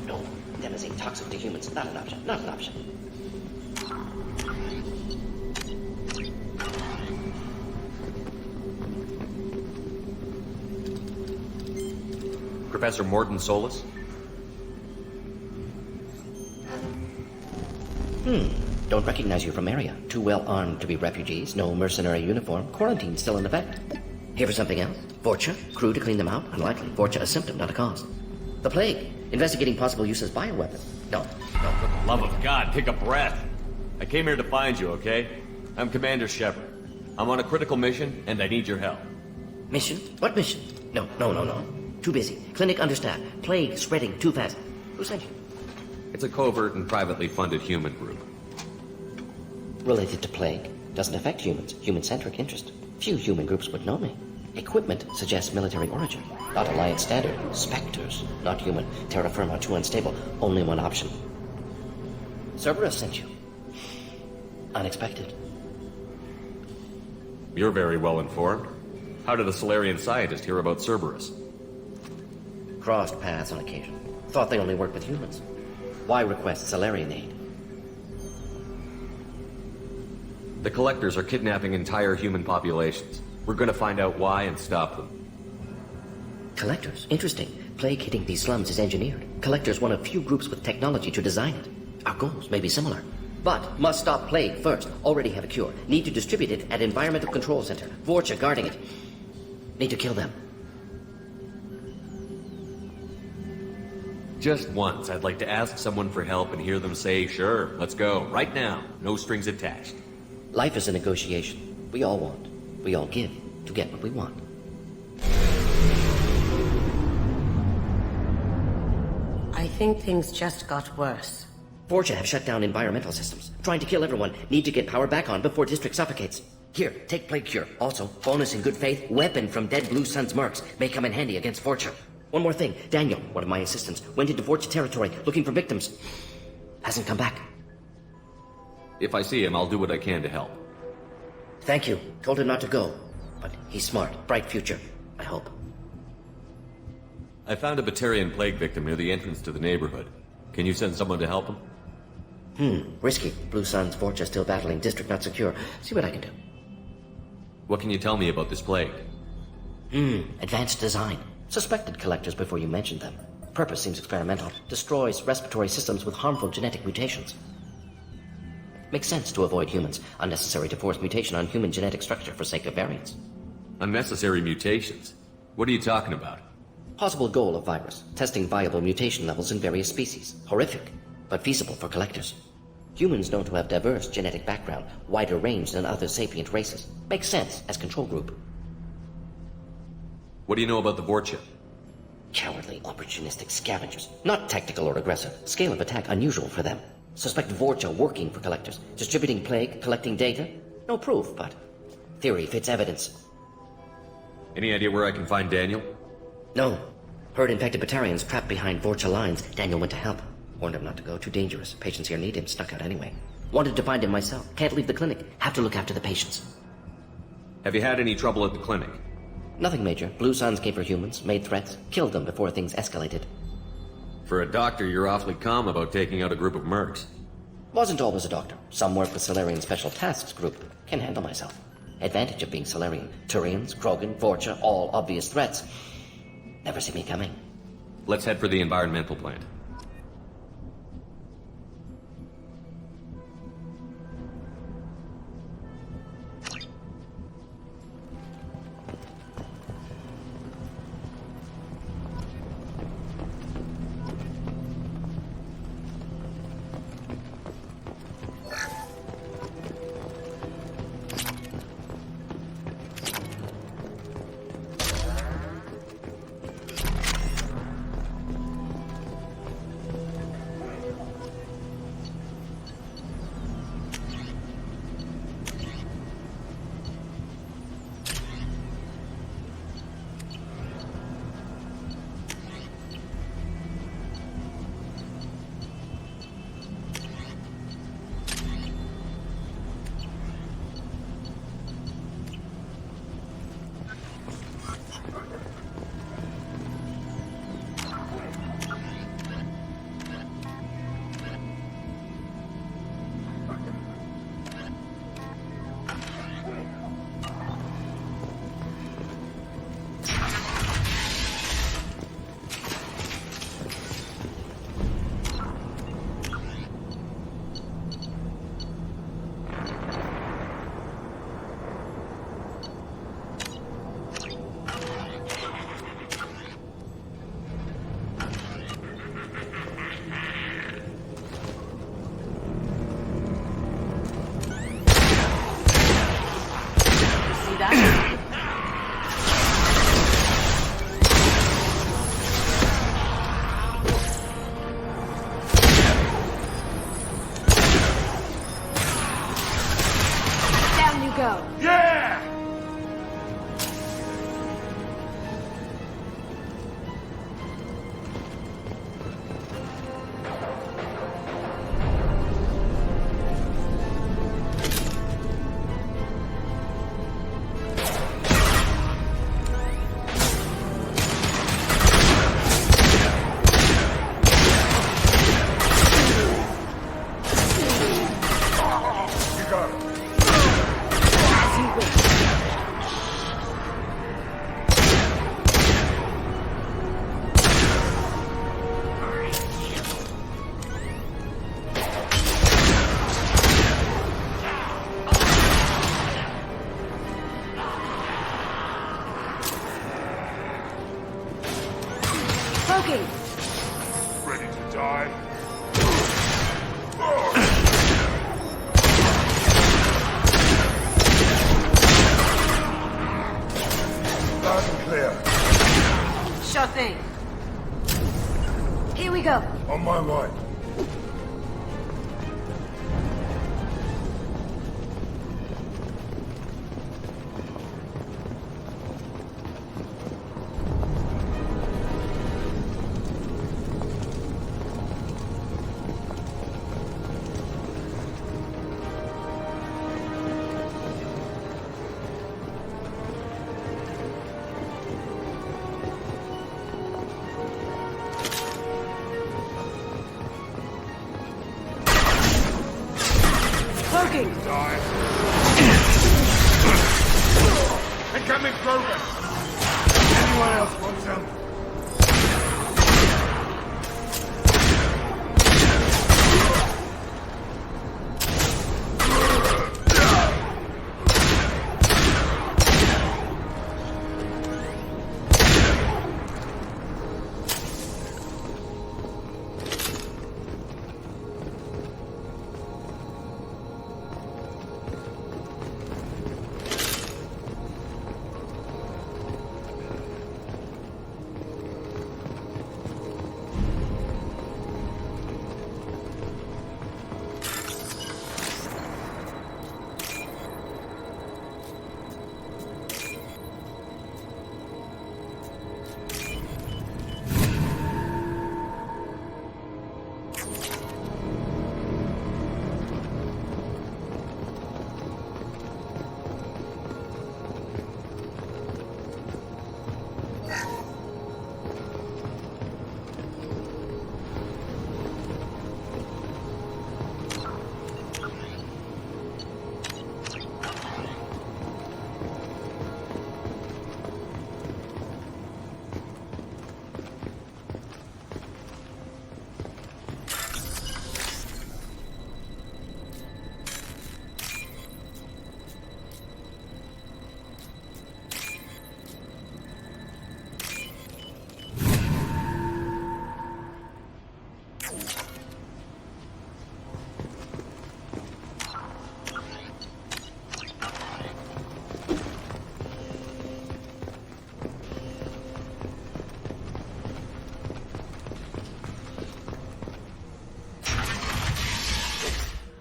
No. Devastating toxic to humans. Not an option. Not an option. Professor Mordin Solus? Don't recognize you from area. Too well armed to be refugees. No mercenary uniform. Quarantine still in effect. Here for something else? Vorcha? Crew to clean them out? Unlikely. Vorcha a symptom, not a cause. The plague. Investigating possible use as bioweapon. No. For the love of God, take a breath. I came here to find you, okay? I'm Commander Shepard. I'm on a critical mission, and I need your help. Mission? What mission? No. Too busy. Clinic understaffed. Plague spreading too fast. Who sent you? It's a covert and privately funded human group. Related to plague. Doesn't affect humans. Human-centric interest. Few human groups would know me. Equipment suggests military origin. Not Alliance standard. Spectres. Not human. Terra firma too unstable. Only one option. Cerberus sent you. Unexpected. You're very well informed. How did a Solarian scientist hear about Cerberus? Crossed paths on occasion. Thought they only worked with humans. Why request Solarian aid? The Collectors are kidnapping entire human populations. We're gonna find out why and stop them. Collectors? Interesting. Plague hitting these slums is engineered. Collectors one of few groups with technology to design it. Our goals may be similar. But must stop plague first. Already have a cure. Need to distribute it at Environmental Control Center. Vorcha guarding it. Need to kill them. Just once, I'd like to ask someone for help and hear them say, sure, let's go, right now. No strings attached. Life is a negotiation. We all want. We all give to get what we want. I think things just got worse. Vorcha have shut down environmental systems. Trying to kill everyone. Need to get power back on before District suffocates. Here, take Plague Cure. Also, bonus in good faith, weapon from dead Blue Sun's mercs. May come in handy against Vorcha. One more thing. Daniel, one of my assistants, went into Vorcha territory looking for victims. Hasn't come back. If I see him, I'll do what I can to help. Thank you. Told him not to go. But he's smart. Bright future. I hope. I found a Batarian plague victim near the entrance to the neighborhood. Can you send someone to help him? Risky. Blue Sun's Vorcha still battling. District not secure. See what I can do. What can you tell me about this plague? Advanced design. Suspected collectors before you mentioned them. Purpose seems experimental. Destroys respiratory systems with harmful genetic mutations. Makes sense to avoid humans. Unnecessary to force mutation on human genetic structure for sake of variance. Unnecessary mutations? What are you talking about? Possible goal of virus. Testing viable mutation levels in various species. Horrific, but feasible for collectors. Humans known to have diverse genetic background, wider range than other sapient races. Makes sense as control group. What do you know about the Vorcha? Cowardly, opportunistic scavengers. Not tactical or aggressive. Scale of attack unusual for them. Suspect Vorcha working for collectors. Distributing plague, collecting data. No proof, but theory fits evidence. Any idea where I can find Daniel? No. Heard infected Batarians trapped behind Vorcha lines. Daniel went to help. Warned him not to go. Too dangerous. Patients here need him. Snuck out anyway. Wanted to find him myself. Can't leave the clinic. Have to look after the patients. Have you had any trouble at the clinic? Nothing major. Blue Suns came for humans, made threats, killed them before things escalated. For a doctor, you're awfully calm about taking out a group of mercs. Wasn't always a doctor. Some work with Solarian Special Tasks Group. Can handle myself. Advantage of being Solarian. Turians, Krogan, Vorcha, all obvious threats. Never see me coming. Let's head for the environmental plant. Smoking! Ready to die? Loud and clear. Sure thing. Here we go. On my way. Smoking! Die. Incoming progress. Anyone else want some?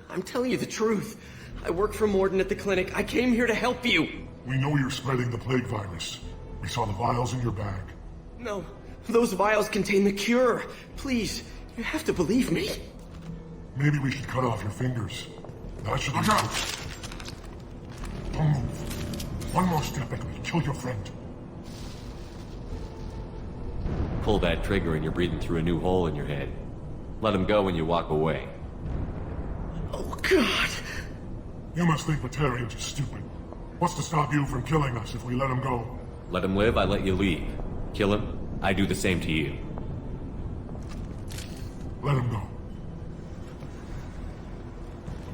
I'm telling you the truth. I work for Mordin at the clinic. I came here to help you. We know you're spreading the plague virus. We saw the vials in your bag. No, those vials contain the cure. Please, you have to believe me. Maybe we should cut off your fingers. That should Look out! Don't move. One more step and we'll kill your friend. Pull that trigger and you're breathing through a new hole in your head. Let him go when you walk away. Oh, God! You must think Batarians are stupid. What's to stop you from killing us if we let him go? Let him live, I let you leave. Kill him, I do the same to you. Let him go.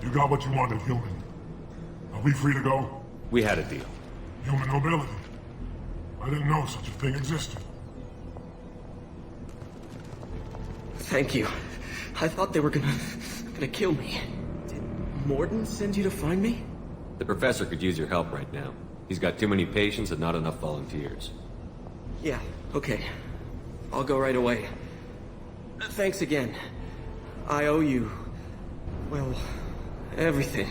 You got what you wanted, human. Are we free to go? We had a deal. Human nobility. I didn't know such a thing existed. Thank you. I thought they were gonna kill me. Did Mordin send you to find me? The professor could use your help right now. He's got too many patients and not enough volunteers. Yeah, okay. I'll go right away. Thanks again. I owe you... well, everything.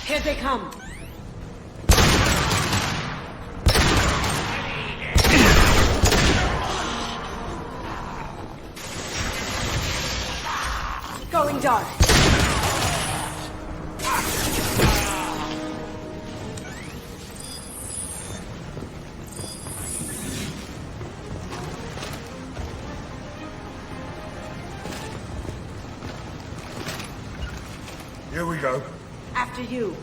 Here they come. Going dark. Here we go. After you.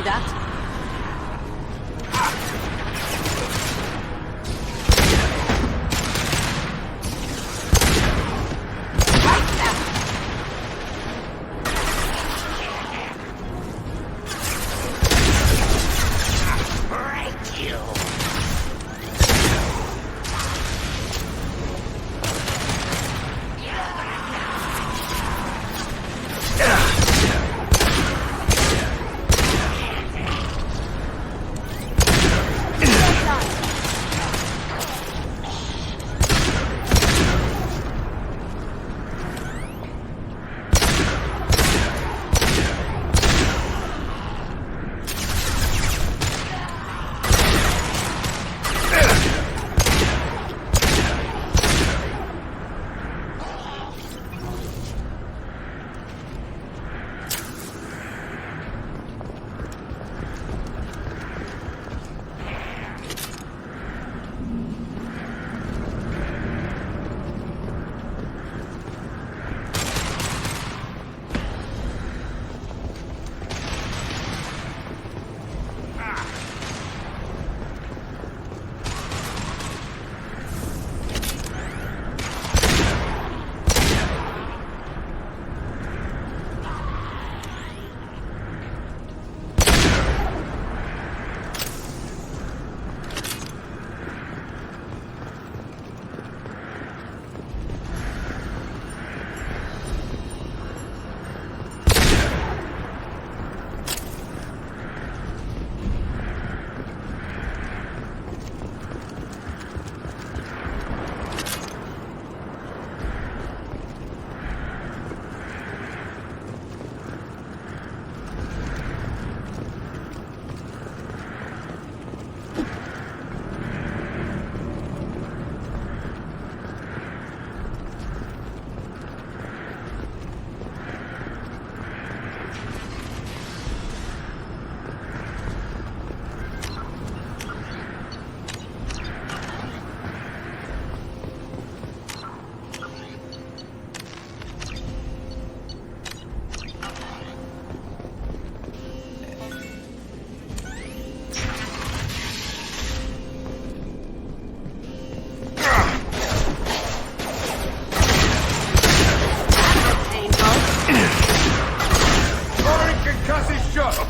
duct?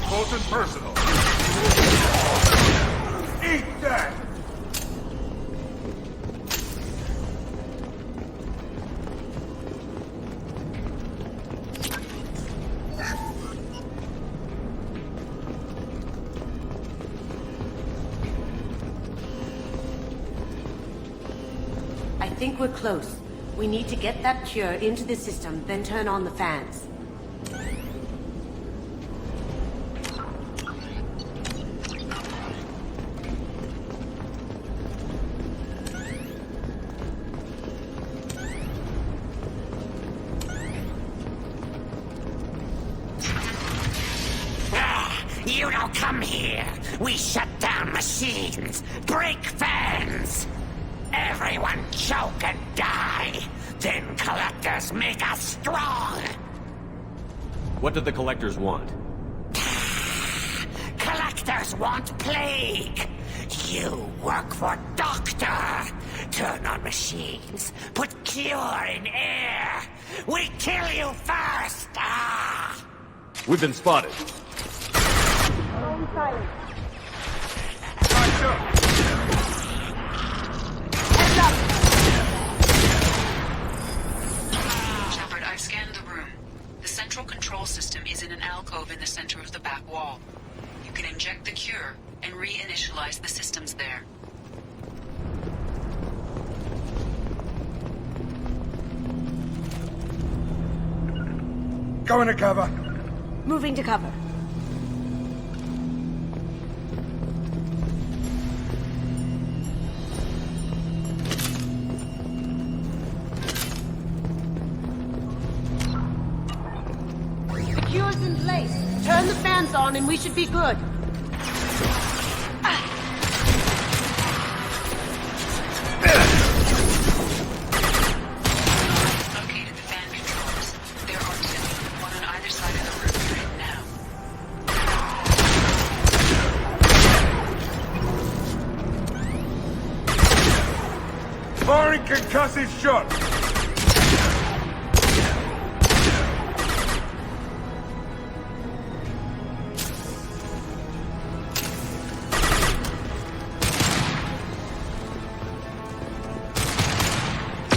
Close and personal. Eat that! I think we're close. We need to get that cure into the system, then turn on the fans. You don't come here. We shut down machines, break fans. Everyone choke and die. Then collectors make us strong. What do the collectors want? Collectors want plague. You work for Doctor. Turn on machines. Put cure in air. We kill you first. Ah! We've been spotted. Shepard, I've scanned the room. The central control system is in an alcove in the center of the back wall. You can inject the cure and reinitialize the systems there. Go into cover. Moving to cover. The cure's in place. Turn the fans on and we should be good. Located the fan controls. There are two, one on either side of the room you're in now. concussive shot!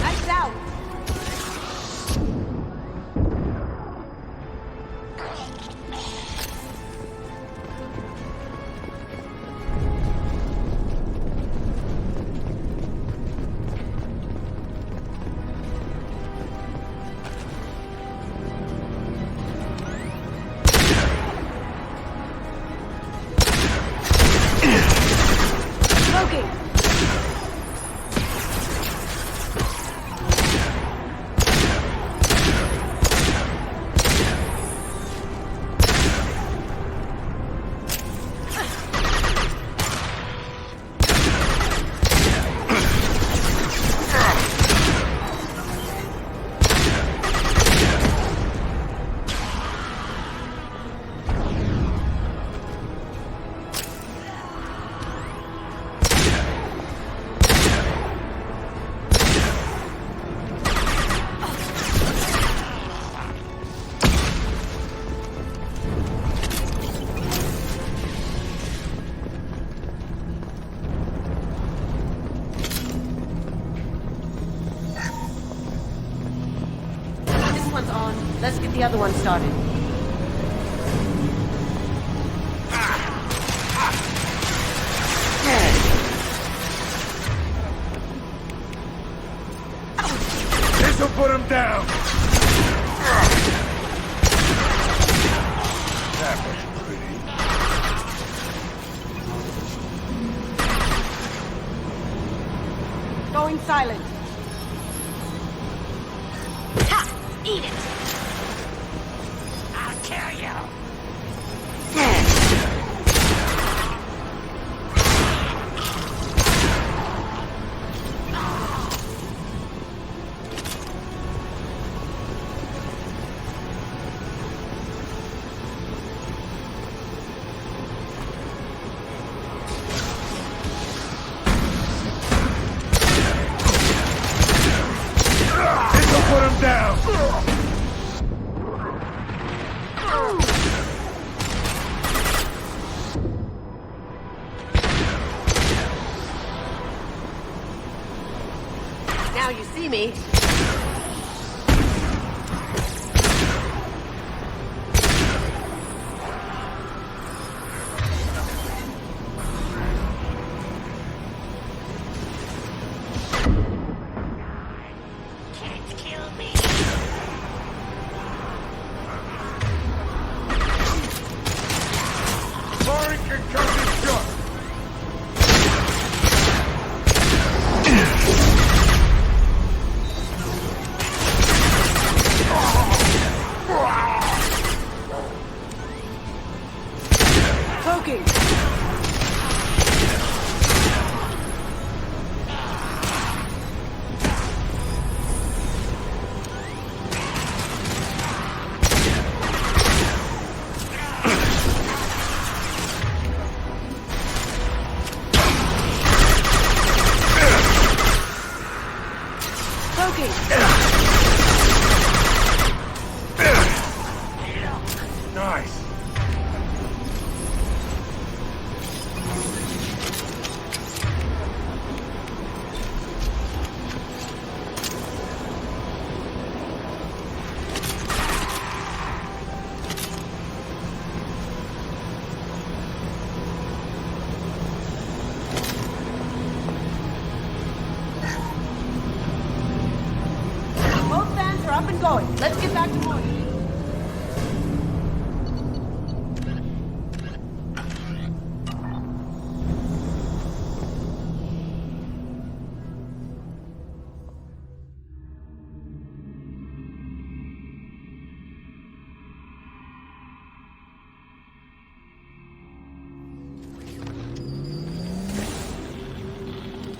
Lights out! Smoking! This one's on. Let's get the other one started. This'll put him down! That was pretty. Going silent. Ha! Eat it! I'll kill you! This'll put him down! Now you see me. Can't kill me. Firing concussive shot! Poking! Poking! Nice! Both vans are up and going. Let's get back to Mordin.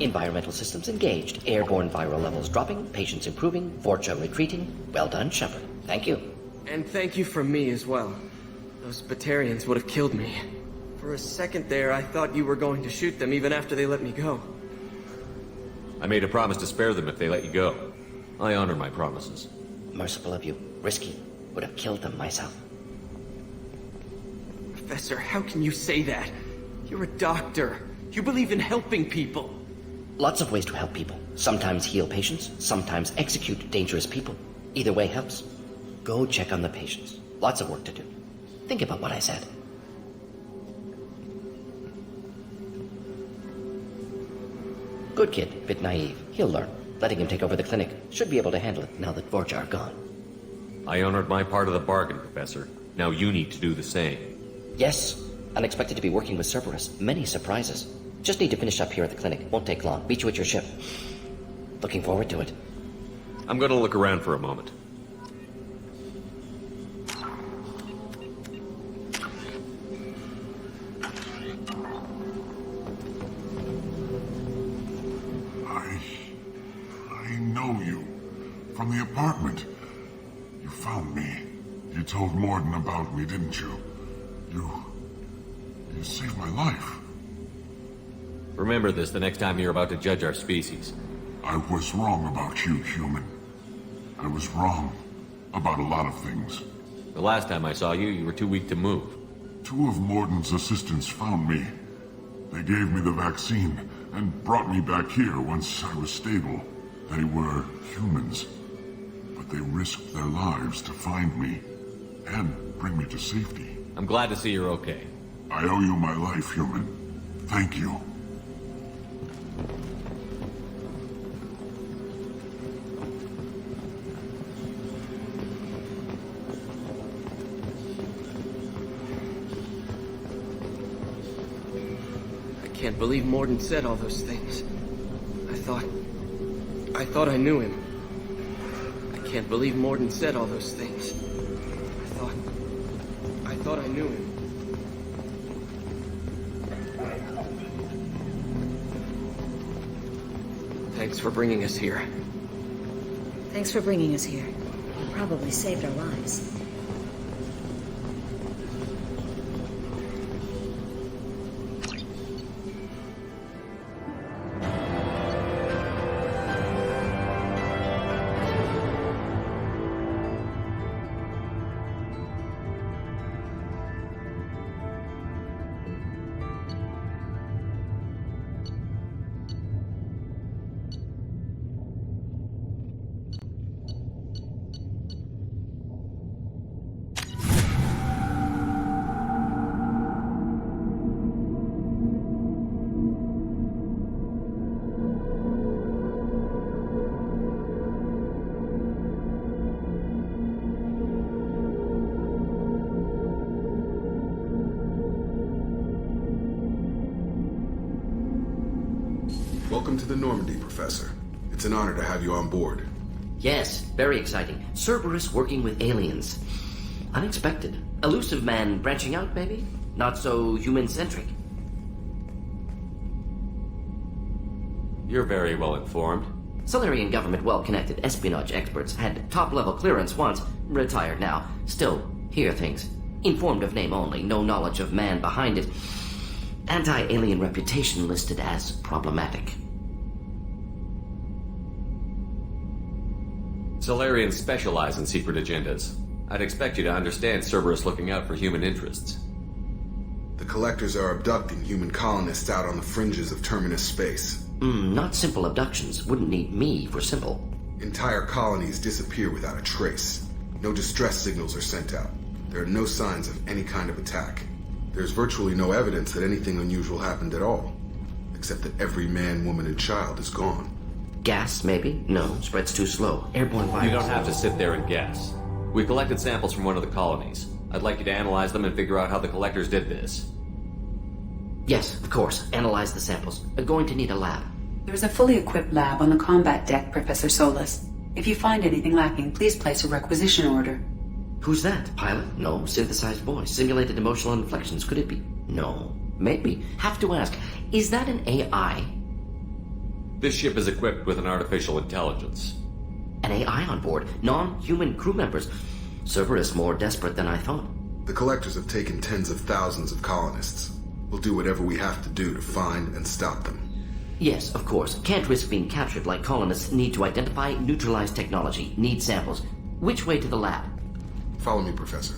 Environmental systems engaged. Airborne viral levels dropping. Patients improving. Vorcha retreating. Well done, Shepard. Thank you. And thank you from me as well. Those Batarians would have killed me. For a second there, I thought you were going to shoot them even after they let me go. I made a promise to spare them if they let you go. I honor my promises. Merciful of you. Risky. Would have killed them myself. Professor, how can you say that? You're a doctor. You believe in helping people. Lots of ways to help people. Sometimes heal patients, sometimes execute dangerous people. Either way helps. Go check on the patients. Lots of work to do. Think about what I said. Good kid, bit naive. He'll learn. Letting him take over the clinic should be able to handle it now that Vorcha are gone. I honored my part of the bargain, Professor. Now you need to do the same. Yes. Unexpected to be working with Cerberus. Many surprises. Just need to finish up here at the clinic. Won't take long. Meet you at your ship. Looking forward to it. I'm gonna look around for a moment. I know you. From the apartment. You found me. You told Mordin about me, didn't you? You saved my life. Remember this the next time you're about to judge our species. I was wrong about you, human. I was wrong about a lot of things. The last time I saw you, you were too weak to move. 2 of Mordin's assistants found me. They gave me the vaccine and brought me back here once I was stable. They were humans, but they risked their lives to find me and bring me to safety. I'm glad to see you're okay. I owe you my life, human. Thank you. I can't believe Mordin said all those things. I thought I knew him. I can't believe Mordin said all those things. I thought I knew him. Thanks for bringing us here. Thanks for bringing us here. You probably saved our lives. Welcome to the Normandy, Professor. It's an honor to have you on board. Yes, very exciting. Cerberus working with aliens. Unexpected. Elusive man branching out, maybe? Not so human-centric. You're very well informed. Solarian government well-connected espionage experts had top-level clearance once, retired now. Still, hear things. Informed of name only, no knowledge of man behind it. Anti-alien reputation listed as problematic. Solarians specialize in secret agendas. I'd expect you to understand Cerberus looking out for human interests. The Collectors are abducting human colonists out on the fringes of Terminus space. Not simple abductions. Wouldn't need me for simple. Entire colonies disappear without a trace. No distress signals are sent out. There are no signs of any kind of attack. There's virtually no evidence that anything unusual happened at all. Except that every man, woman, and child is gone. Gas, maybe? No, spreads too slow. Airborne virus. You don't have to sit there and guess. We collected samples from one of the colonies. I'd like you to analyze them and figure out how the Collectors did this. Yes, of course. Analyze the samples. Going to need a lab. There's a fully equipped lab on the combat deck, Professor Solus. If you find anything lacking, please place a requisition order. Who's that? Pilot? No. Synthesized voice. Simulated emotional inflections. Could it be? No. Maybe. Have to ask. Is that an AI? This ship is equipped with an artificial intelligence. An AI on board? Non-human crew members? Cerberus more desperate than I thought. The Collectors have taken tens of thousands of colonists. We'll do whatever we have to do to find and stop them. Yes, of course. Can't risk being captured like colonists need to identify, neutralize technology, need samples. Which way to the lab? Follow me, Professor.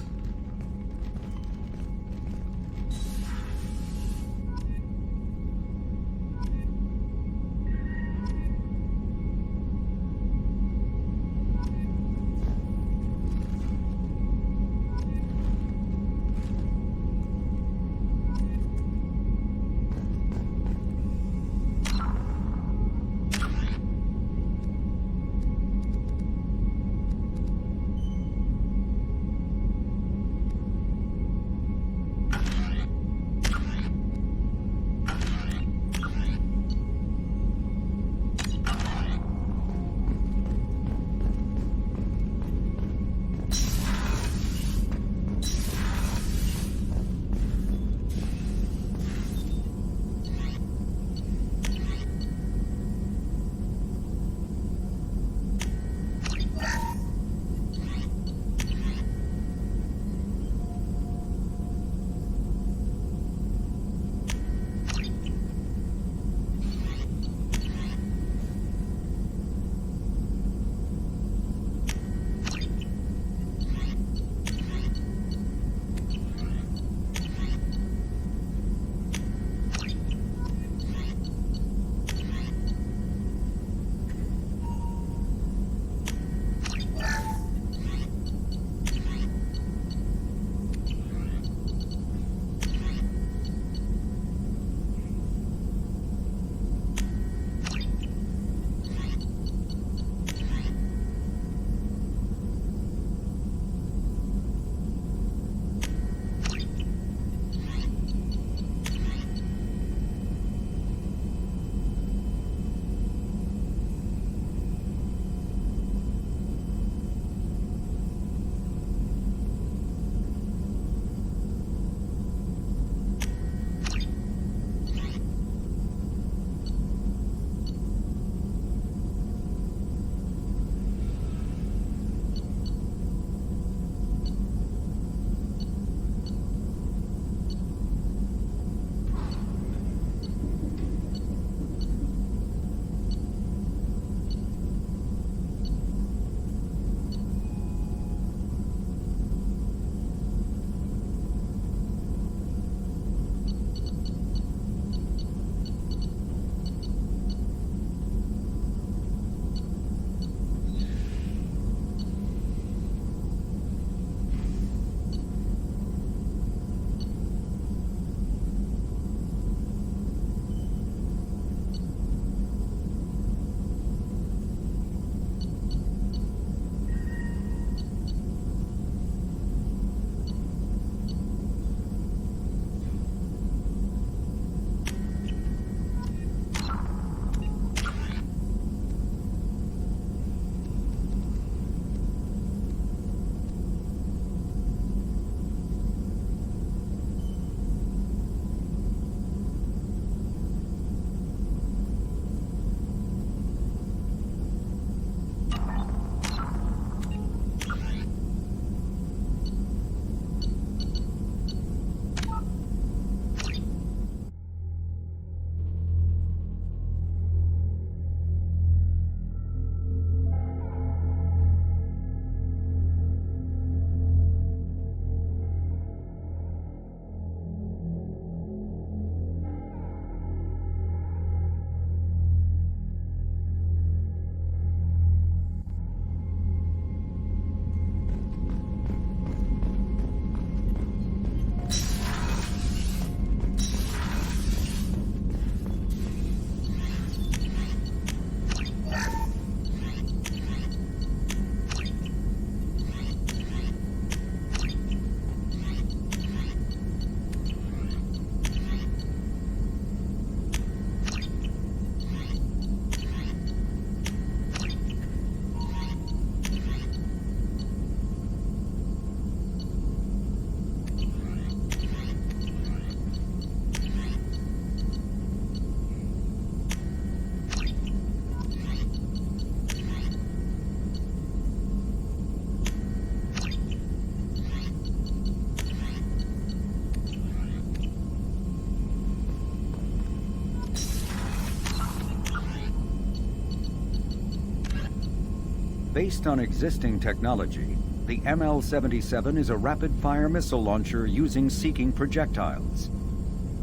Based on existing technology, the ML-77 is a rapid-fire missile launcher using seeking projectiles.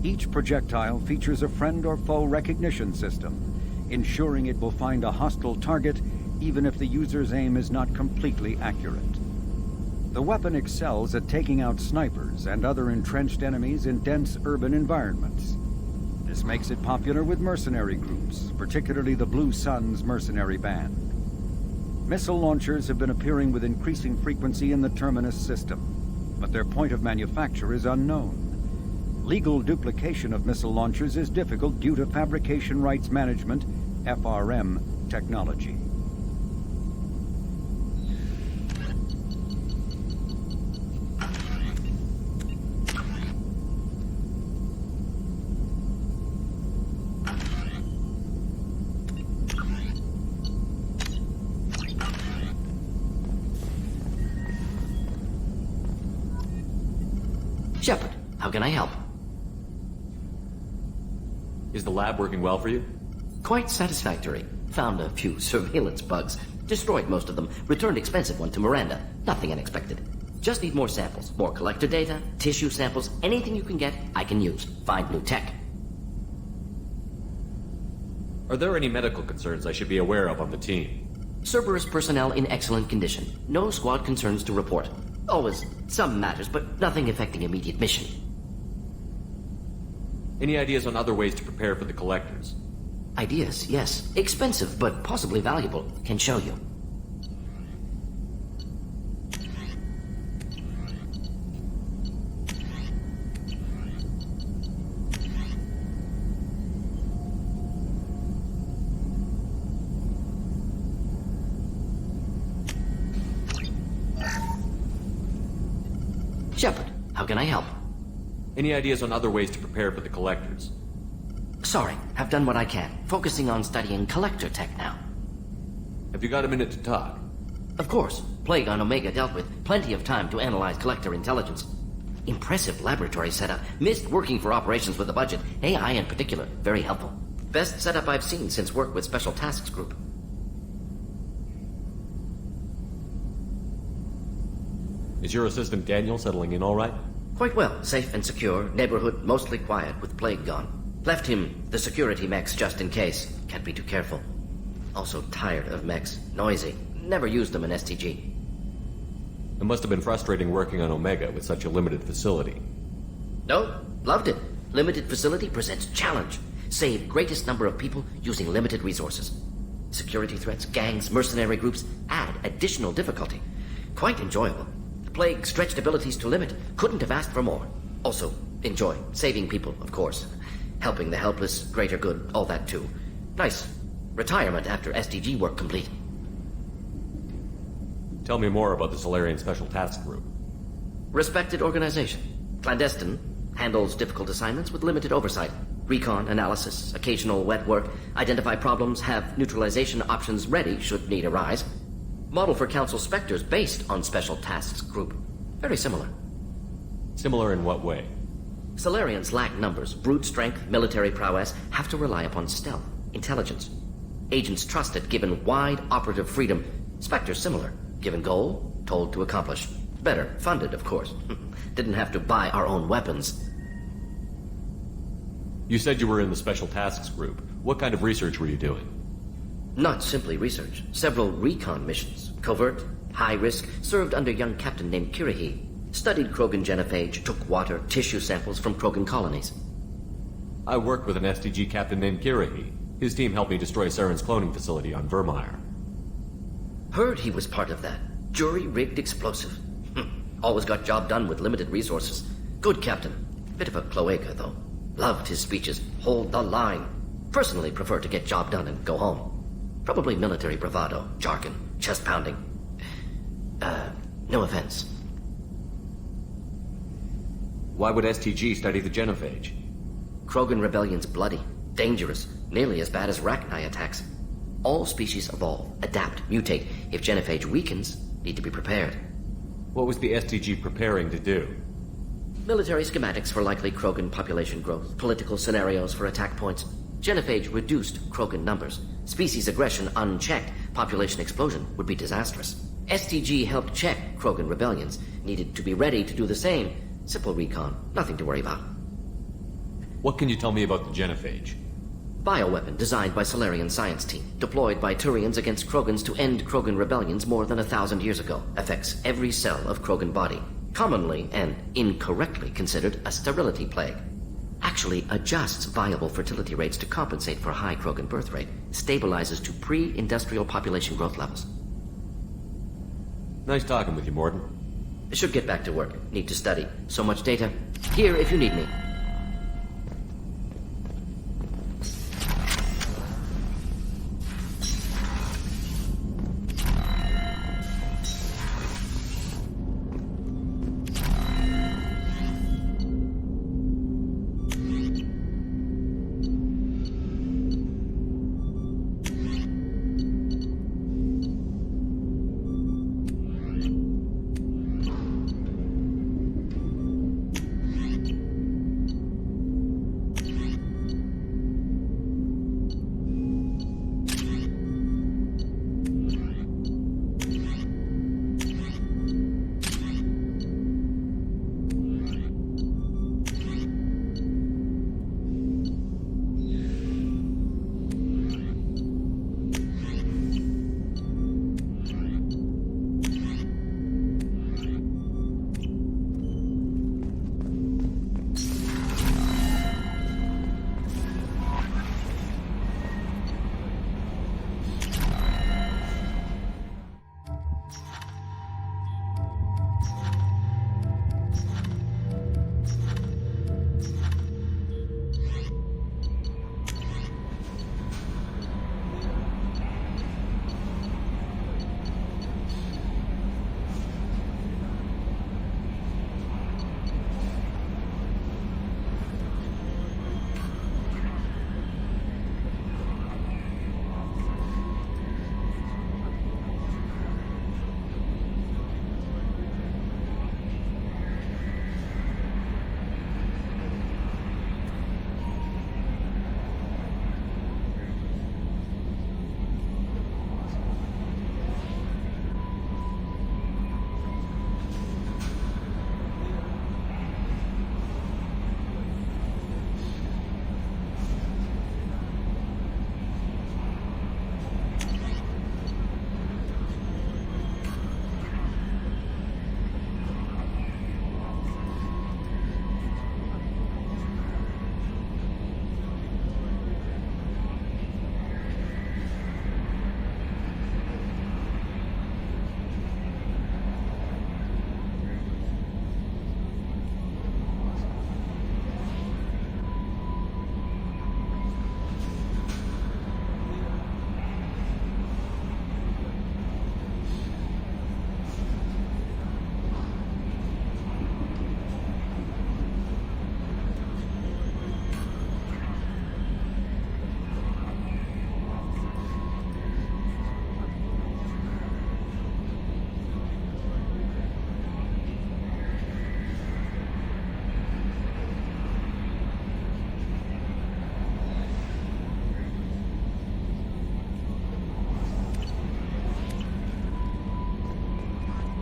Each projectile features a friend or foe recognition system, ensuring it will find a hostile target even if the user's aim is not completely accurate. The weapon excels at taking out snipers and other entrenched enemies in dense urban environments. This makes it popular with mercenary groups, particularly the Blue Suns mercenary band. Missile launchers have been appearing with increasing frequency in the Terminus system, but their point of manufacture is unknown. Legal duplication of missile launchers is difficult due to Fabrication Rights Management, FRM, technology. Shepard, how can I help? Is the lab working well for you? Quite satisfactory. Found a few surveillance bugs. Destroyed most of them. Returned expensive one to Miranda. Nothing unexpected. Just need more samples. More collector data, tissue samples, anything you can get, I can use. Find new tech. Are there any medical concerns I should be aware of on the team? Cerberus personnel in excellent condition. No squad concerns to report. Always some matters, but nothing affecting immediate mission. Any ideas on other ways to prepare for the collectors? Ideas, yes. Expensive, but possibly valuable. Can show you. Shepard, how can I help? Any ideas on other ways to prepare for the collectors? Sorry, have done what I can. Focusing on studying collector tech now. Have you got a minute to talk? Of course. Plague on Omega dealt with. Plenty of time to analyze collector intelligence. Impressive laboratory setup. Missed working for operations with a budget. AI in particular. Very helpful. Best setup I've seen since work with Special Tasks Group. Is your assistant Daniel settling in all right? Quite well. Safe and secure. Neighborhood mostly quiet with Plague gone. Left him the security mechs just in case. Can't be too careful. Also tired of mechs. Noisy. Never used them in STG. It must have been frustrating working on Omega with such a limited facility. No, loved it. Limited facility presents challenge. Save greatest number of people using limited resources. Security threats, gangs, mercenary groups add additional difficulty. Quite enjoyable. The Plague stretched abilities to limit. Couldn't have asked for more. Also, enjoy. Saving people, of course. Helping the helpless, greater good, all that too. Nice. Retirement after SDG work complete. Tell me more about the Solarian Special Task Group. Respected organization. Clandestine. Handles difficult assignments with limited oversight. Recon, analysis, occasional wet work. Identify problems, have neutralization options ready should need arise. Model for Council Spectres based on Special Tasks Group. Very similar. Similar in what way? Solarians lack numbers, brute strength, military prowess, have to rely upon stealth, intelligence. Agents trusted, given wide operative freedom. Spectres similar, given goal, told to accomplish. Better, funded, of course. Didn't have to buy our own weapons. You said you were in the Special Tasks Group. What kind of research were you doing? Not simply research. Several recon missions. Covert, high risk, served under young captain named Kirihi. Studied Krogan genophage, took water, tissue samples from Krogan colonies. I worked with an STG captain named Kirihi. His team helped me destroy Saren's cloning facility on Vermeer. Heard he was part of that. Jury-rigged explosive. Always got job done with limited resources. Good captain. Bit of a cloaca, though. Loved his speeches. Hold the line. Personally prefer to get job done and go home. Probably military bravado, jargon, chest pounding. No offense. Why would STG study the genophage? Krogan rebellion's bloody, dangerous, nearly as bad as Rachni attacks. All species evolve, adapt, mutate. If genophage weakens, need to be prepared. What was the STG preparing to do? Military schematics for likely Krogan population growth, political scenarios for attack points. Genophage reduced Krogan numbers. Species aggression unchecked Population explosion would be disastrous. STG helped check Krogan rebellions. Needed to be ready to do the same. Simple recon. Nothing to worry about. What can you tell me about the genophage? Bioweapon designed by Solarian science team. Deployed by Turians against Krogans to end Krogan rebellions more than 1,000 years ago. Affects every cell of Krogan body. Commonly and incorrectly considered a sterility plague. Actually adjusts viable fertility rates to compensate for a high Krogan birth rate. Stabilizes to pre-industrial population growth levels. Nice talking with you, Mordin. Should get back to work. Need to study. So much data. Here if you need me.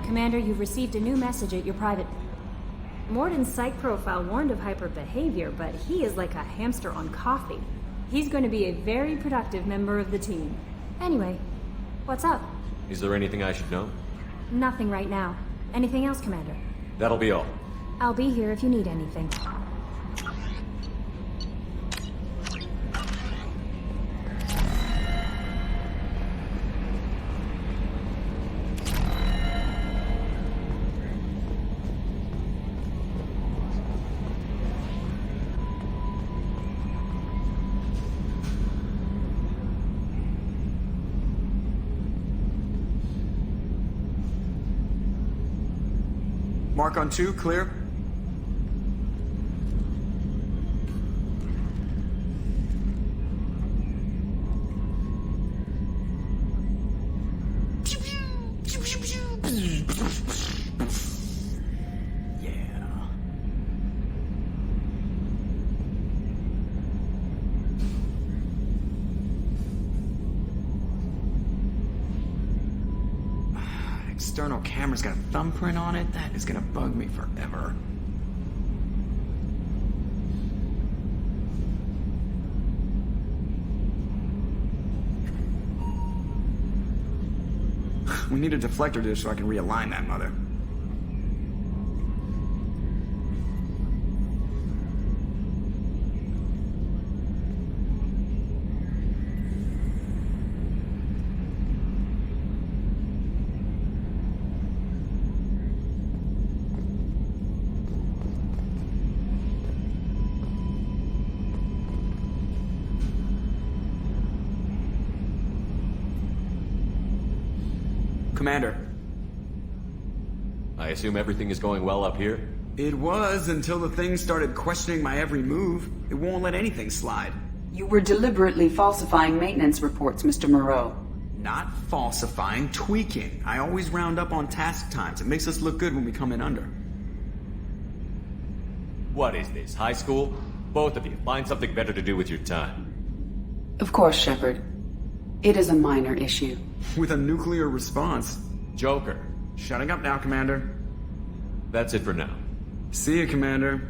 Commander, you've received a new message at your private... Mordin's psych profile warned of hyper behavior, but he is like a hamster on coffee. He's going to be a very productive member of the team. Anyway, what's up? Is there anything I should know? Nothing right now. Anything else, Commander? That'll be all. I'll be here if you need anything. Mark on 2, clear. external camera's got a thumbprint on it, that is gonna bug me forever. We need a deflector dish so I can realign that mother. Commander. I assume everything is going well up here? It was until the thing started questioning my every move. It won't let anything slide. You were deliberately falsifying maintenance reports, Mr. Moreau. Not falsifying, tweaking. I always round up on task times. It makes us look good when we come in under. What is this, high school? Both of you, find something better to do with your time. Of course, Shepard. It is a minor issue. With a nuclear response. Joker. Shutting up now, Commander. That's it for now. See you, Commander.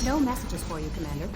No messages for you, Commander.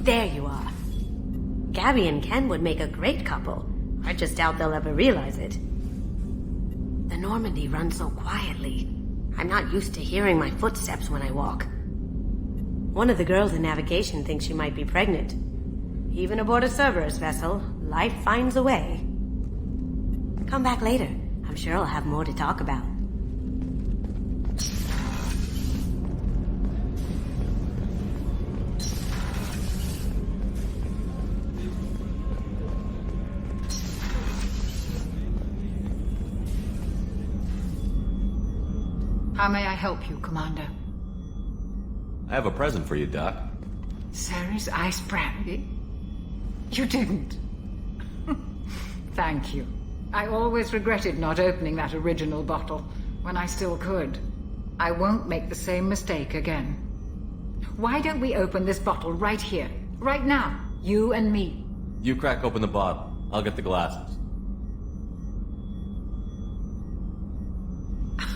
There you are. Gabby and Ken would make a great couple. I just doubt they'll ever realize it. The Normandy runs so quietly. I'm not used to hearing my footsteps when I walk. One of the girls in navigation thinks she might be pregnant. Even aboard a Cerberus vessel, life finds a way. Come back later. I'm sure I'll have more to talk about. How may I help you, Commander? I have a present for you, Doc. Ceres ice brandy? You didn't. Thank you. I always regretted not opening that original bottle when I still could. I won't make the same mistake again. Why don't we open this bottle right here, right now, you and me? You crack open the bottle. I'll get the glasses.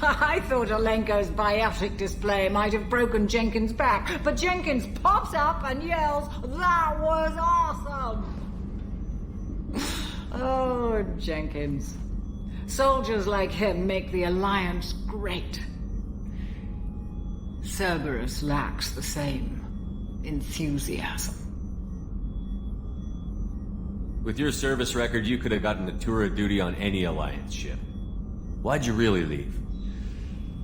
I thought Alenko's biotic display might have broken Jenkins' back, but Jenkins pops up and yells, "That was awesome!" Oh, Jenkins. Soldiers like him make the Alliance great. Cerberus lacks the same enthusiasm. With your service record, you could have gotten a tour of duty on any Alliance ship. Why'd you really leave?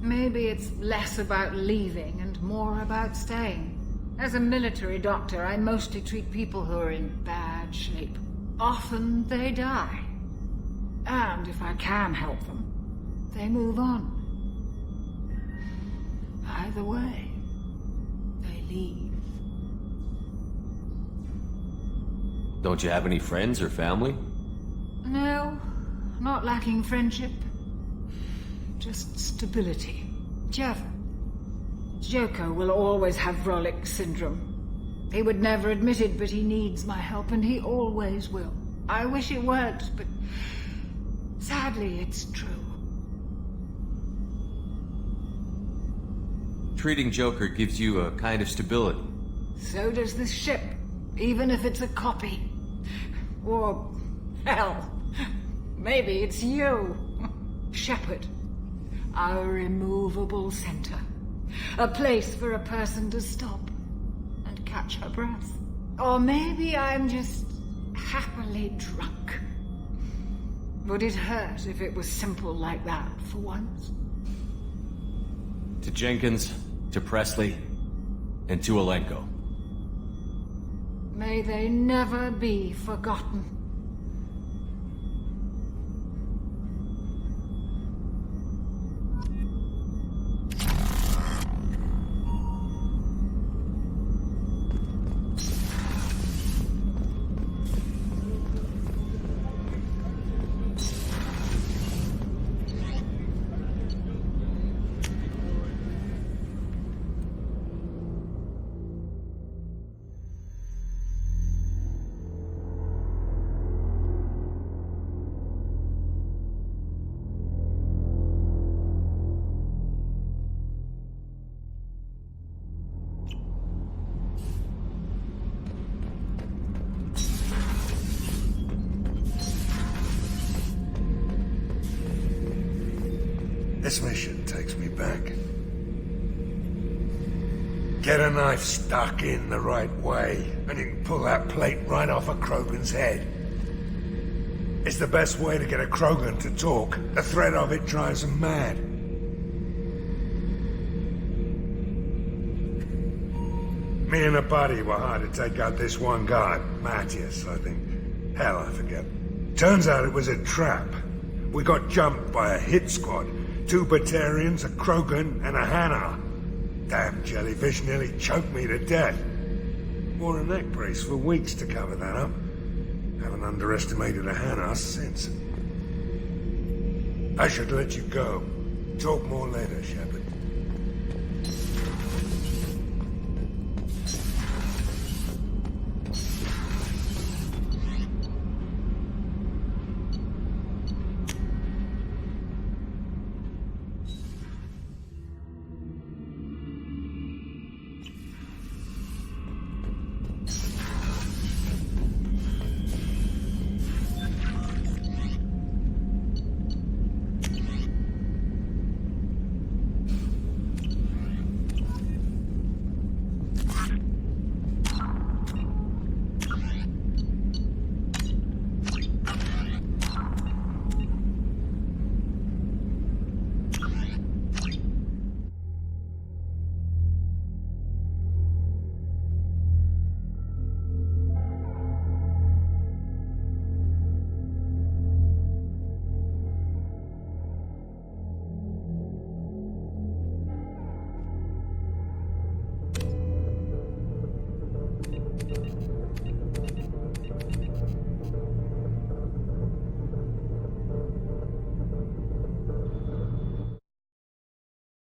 Maybe it's less about leaving and more about staying. As a military doctor, I mostly treat people who are in bad shape. Often they die. And if I can help them, they move on. Either way, they leave. Don't you have any friends or family? No, not lacking friendship. Just stability. Jeff. Joko will always have Vrolik syndrome. He would never admit it, but he needs my help, and he always will. I wish it weren't, but sadly it's true. treating Joker gives you a kind of stability. So does this ship, even if it's a copy. Or, hell, maybe it's you. Shepard. Our immovable center. A place for a person to stop and catch her breath. Or maybe I'm just happily drunk. Would it hurt if it was simple like that for once? To Jenkins, to Presley, and to Alenko. May they never be forgotten. This mission takes me back. Get a knife stuck in the right way, and you can pull that plate right off a Krogan's head. It's the best way to get a Krogan to talk. The threat of it drives them mad. Me and a buddy were hired to take out this one guy, Matthias, I think. Hell, I forget. Turns out it was a trap. We got jumped by a hit squad. 2 Batarians, a Krogan, and a Hanar. Damn jellyfish nearly choked me to death. Wore a neck brace for weeks to cover that up. Haven't underestimated a Hanar since. I should let you go. Talk more later, Shepard.